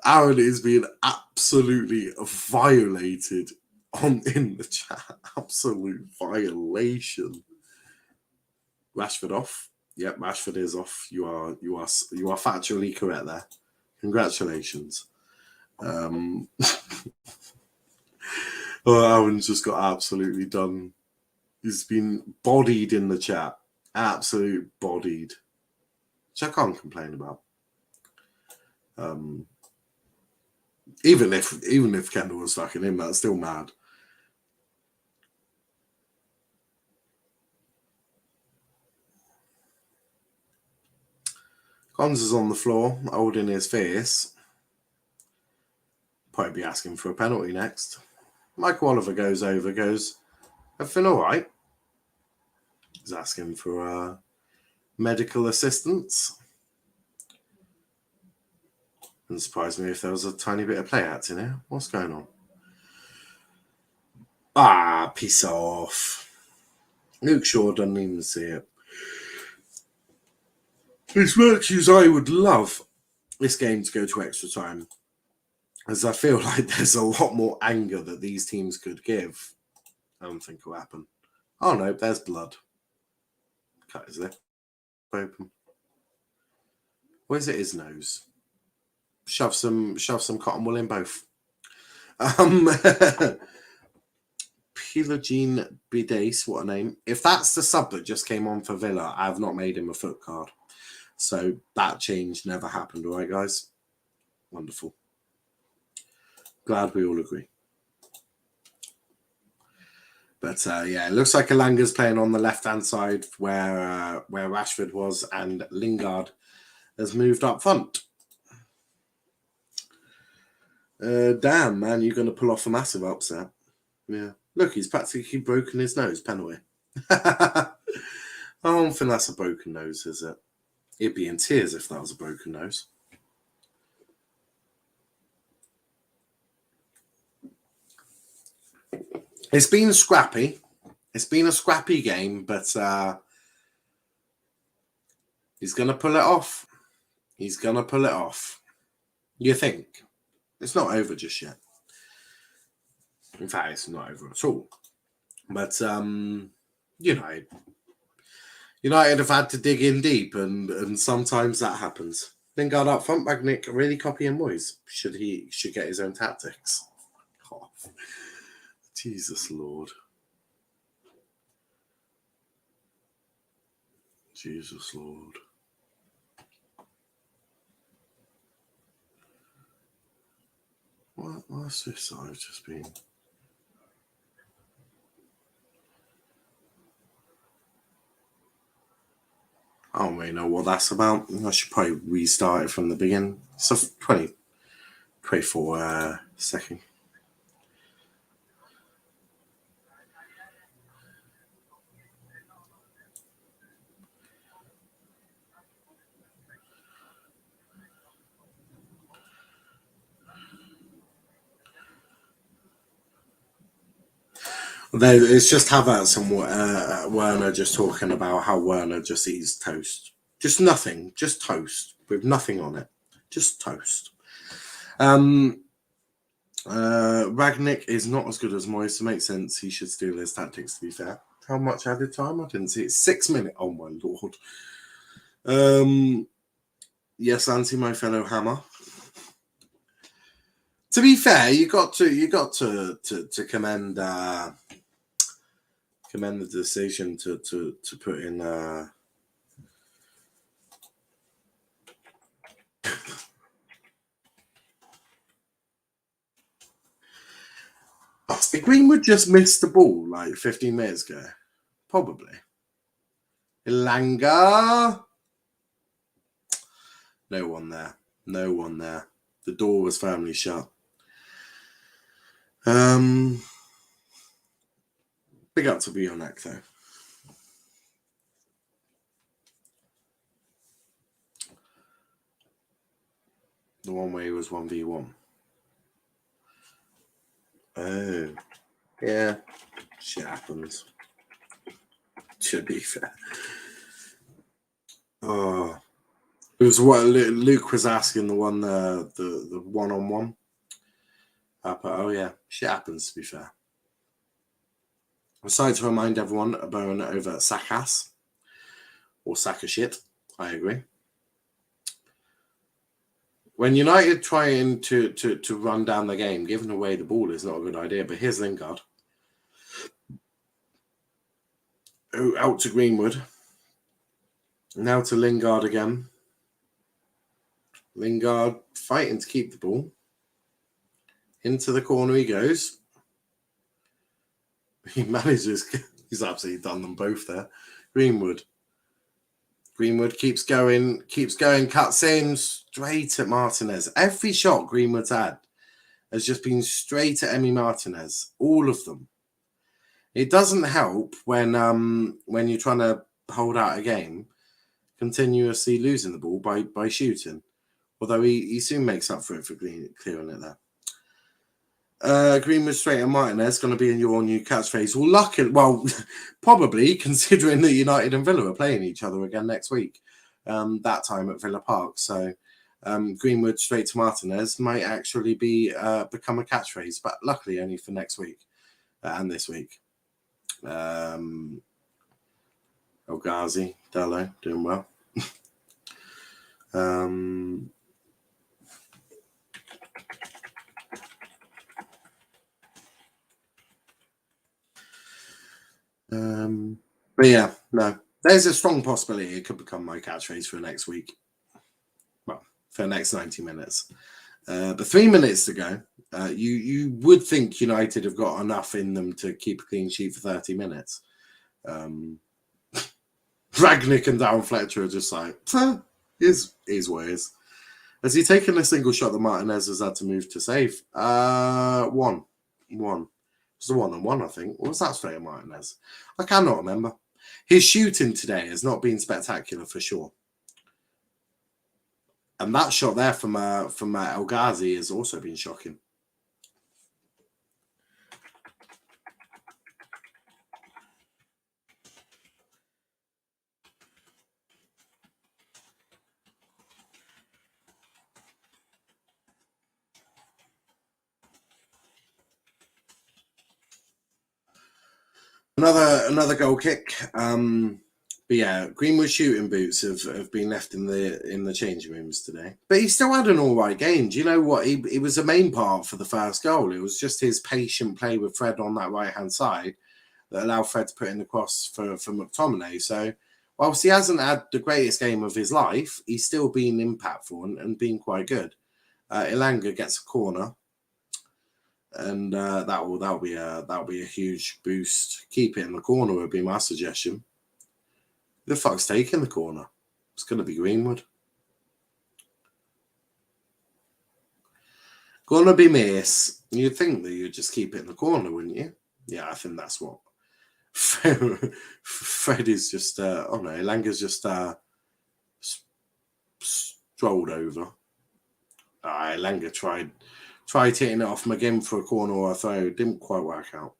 Aaron is being absolutely violated in the chat. Absolute violation. Rashford off. Yep, Rashford is off. You are factually correct there. Congratulations. Oh, Aaron's just got absolutely done. He's been bodied in the chat. Absolute bodied. Which I can't complain about. Even if Kendall was fucking him, that's still mad. Cons is on the floor, holding his face. Probably be asking for a penalty next. Michael Oliver goes over, goes, everything all right? He's asking for medical assistance. Wouldn't surprise me if there was a tiny bit of play acting here. What's going on? Ah, piss off. Luke Shaw doesn't even see it. As much as I would love this game to go to extra time, as I feel like there's a lot more anger that these teams could give, I don't think will happen. Oh no, there's blood. Cut his lip open. Where's it? His nose. Shove some cotton wool in both. Pilogene Bidace, what a name. If that's the sub that just came on for Villa, I have not made him a foot card. So that change never happened, all right, guys? Wonderful. Glad we all agree. But yeah, it looks like Alanga's playing on the left-hand side where Rashford was, and Lingard has moved up front. Damn, man, you're going to pull off a massive upset. Yeah. Look, he's practically broken his nose, penalty. I don't think that's a broken nose, is it? It'd be in tears if that was a broken nose. It's been scrappy. It's been a scrappy game, but he's going to pull it off. He's going to pull it off. You think? It's not over just yet. In fact, it's not over at all. But, United have had to dig in deep, and sometimes that happens. Lingard up front, Magnick really copying Moyes. Should get his own tactics. Oh, Jesus Lord. Jesus Lord. What's this I've just been? I don't really know what that's about. I should probably restart it from the beginning. So 24 second. It's just Havertz and Werner just talking about how Werner just eats toast. Just nothing. Just toast with nothing on it. Just toast. Ragnick is not as good as Moyes. To make sense, he should steal his tactics, to be fair. How much added time? I didn't see it. 6 minutes. Oh, my Lord. Yes, Auntie, my fellow hammer. To be fair, you got to commend the decision to put in Greenwood just missed the ball like 15 minutes ago. Probably. Ilanga. No one there. No one there. The door was firmly shut. Big up to Bionek, though. The one where he was 1v1. Oh. Yeah, shit happens. To be fair. Oh, it was what Luke was asking, the one-on-one. But oh yeah, shit happens, to be fair. I decided to remind everyone about over Sakas or Saka shit. I agree. When United trying to run down the game, giving away the ball is not a good idea. But here's Lingard. Oh, out to Greenwood. Now to Lingard again. Lingard fighting to keep the ball. Into the corner he goes. He manages. He's absolutely done them both there. Greenwood keeps going, cuts in straight at Martinez. Every shot Greenwood's had has just been straight at Emi Martinez. All of them. It doesn't help when you're trying to hold out a game, continuously losing the ball by shooting. Although he soon makes up for it for clearing it there. Greenwood straight and Martinez going to be in your new catchphrase. Well, probably considering that United and Villa are playing each other again next week. That time at Villa Park. So Greenwood straight to Martinez might actually become a catchphrase, but luckily only for next week and this week. El Ghazi, Dello, doing well. But yeah, no. There's a strong possibility it could become my catchphrase for next week. Well, for the next 90 minutes. But 3 minutes to go. You would think United have got enough in them to keep a clean sheet for 30 minutes. Ragnick and Darren Fletcher are just like, is what it is. Has he taken a single shot that Martinez has had to move to save? One. It was a one-on-one, I think. Or was that straight at Martinez? I cannot remember. His shooting today has not been spectacular for sure. And that shot there from El Ghazi has also been shocking. Another goal kick. But yeah, Greenwood's shooting boots have been left in the changing rooms today. But he still had an all right game. Do you know what? He was the main part for the first goal. It was just his patient play with Fred on that right hand side that allowed Fred to put in the cross for McTominay. So whilst he hasn't had the greatest game of his life, he's still been impactful and been quite good. Ilanga gets a corner. And that'll be a huge boost. Keep it in the corner would be my suggestion. Who the fuck's taking the corner? It's going to be Greenwood. Gonna be Mace. You'd think that you'd just keep it in the corner, wouldn't you? Yeah, I think that's what Fred is just. Oh no, Elanga's just strolled over. Elanga tried hitting it off McGinn for a corner or a throw. Didn't quite work out.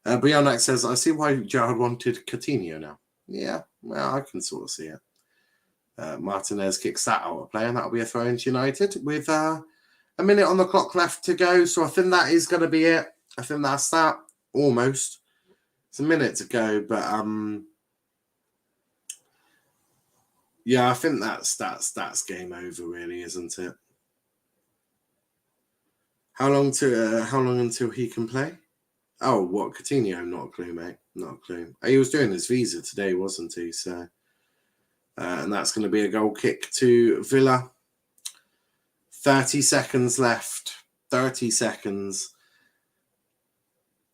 Bionak says, I see why Gerrard wanted Coutinho now. Yeah, well, I can sort of see it. Martinez kicks that out of play, and that'll be a throw into United with a minute on the clock left to go. So I think that is going to be it. I think that's that. Almost. It's a minute to go, but yeah, I think that's game over, really, isn't it? How long until he can play? Oh, what, Coutinho? Not a clue, mate. Not a clue. He was doing his visa today, wasn't he? So, and that's going to be a goal kick to Villa. 30 seconds left. 30 seconds.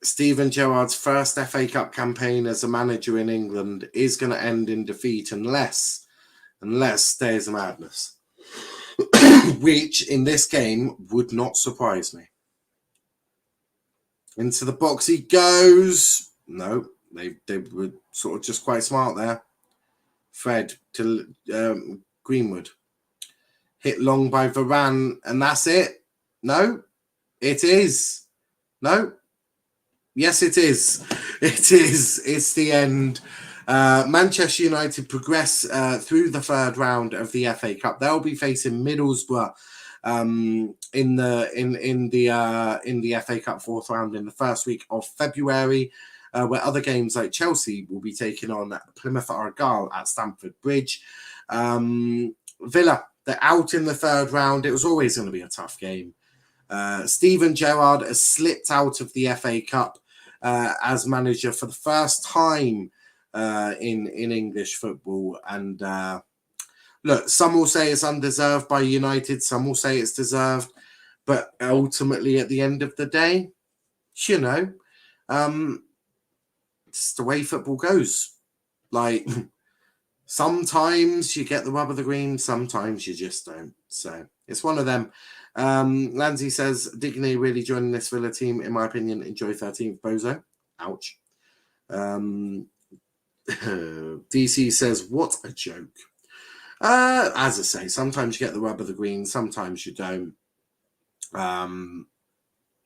Steven Gerrard's first FA Cup campaign as a manager in England is going to end in defeat unless there's a madness. Which, in this game, would not surprise me. Into the box he goes. No, they were sort of just quite smart there. Fred to Greenwood. Hit long by Varane, and that's it. No, it is. No. Yes, it is. It is. It's the end. Manchester United progress through the third round of the FA Cup. They'll be facing Middlesbrough in the FA Cup fourth round in the first week of February, where other games like Chelsea will be taking on Plymouth Argyle at Stamford Bridge. Villa, they're out in the third round. It was always going to be a tough game. Steven Gerrard has slipped out of the FA Cup as manager for the first time in English football. And look, some will say it's undeserved by United, some will say it's deserved. But ultimately, at the end of the day, you know, it's the way football goes. Like, sometimes you get the rub of the green, sometimes you just don't. So it's one of them. Lanzi says, Digne really joining this Villa team, in my opinion. Enjoy 13th, Bozo. Ouch. DC says, what a joke. As I say, sometimes you get the rub of the green, sometimes you don't.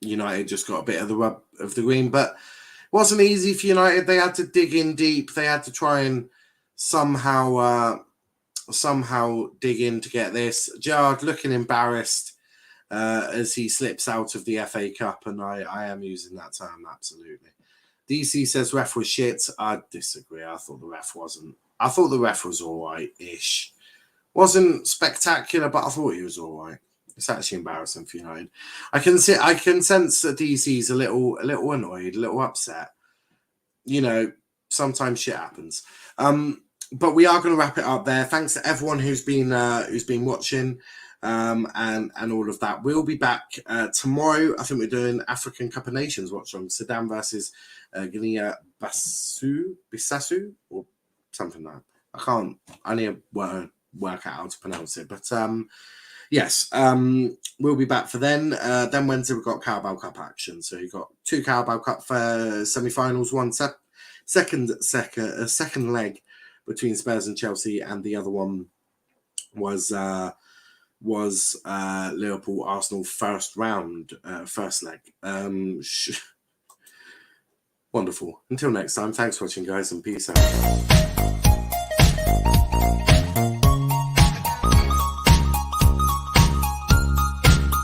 United just got a bit of the rub of the green, but it wasn't easy for United. They had to dig in deep. They had to try and somehow dig in to get this. Gerrard looking embarrassed as he slips out of the FA Cup, and I am using that term absolutely. DC says ref was shit. I disagree. I thought the ref wasn't. I thought the ref was all right-ish. Wasn't spectacular, but I thought he was all right. It's actually embarrassing for United. I can sense that DC's a little annoyed, a little upset. You know, sometimes shit happens. But we are going to wrap it up there. Thanks to everyone who's been watching and all of that. We'll be back tomorrow. I think we're doing African Cup of Nations Watchalong. Sudan versus Guinea-Bissau or something like that. I need to work out how to pronounce it. But yes, we'll be back for then. Then Wednesday we've got Carabao Cup action. So you've got 2 Carabao Cup semi-finals, one second leg between Spurs and Chelsea, and the other one was Liverpool Arsenal first leg. Wonderful. Until next time, thanks for watching, guys, and peace out.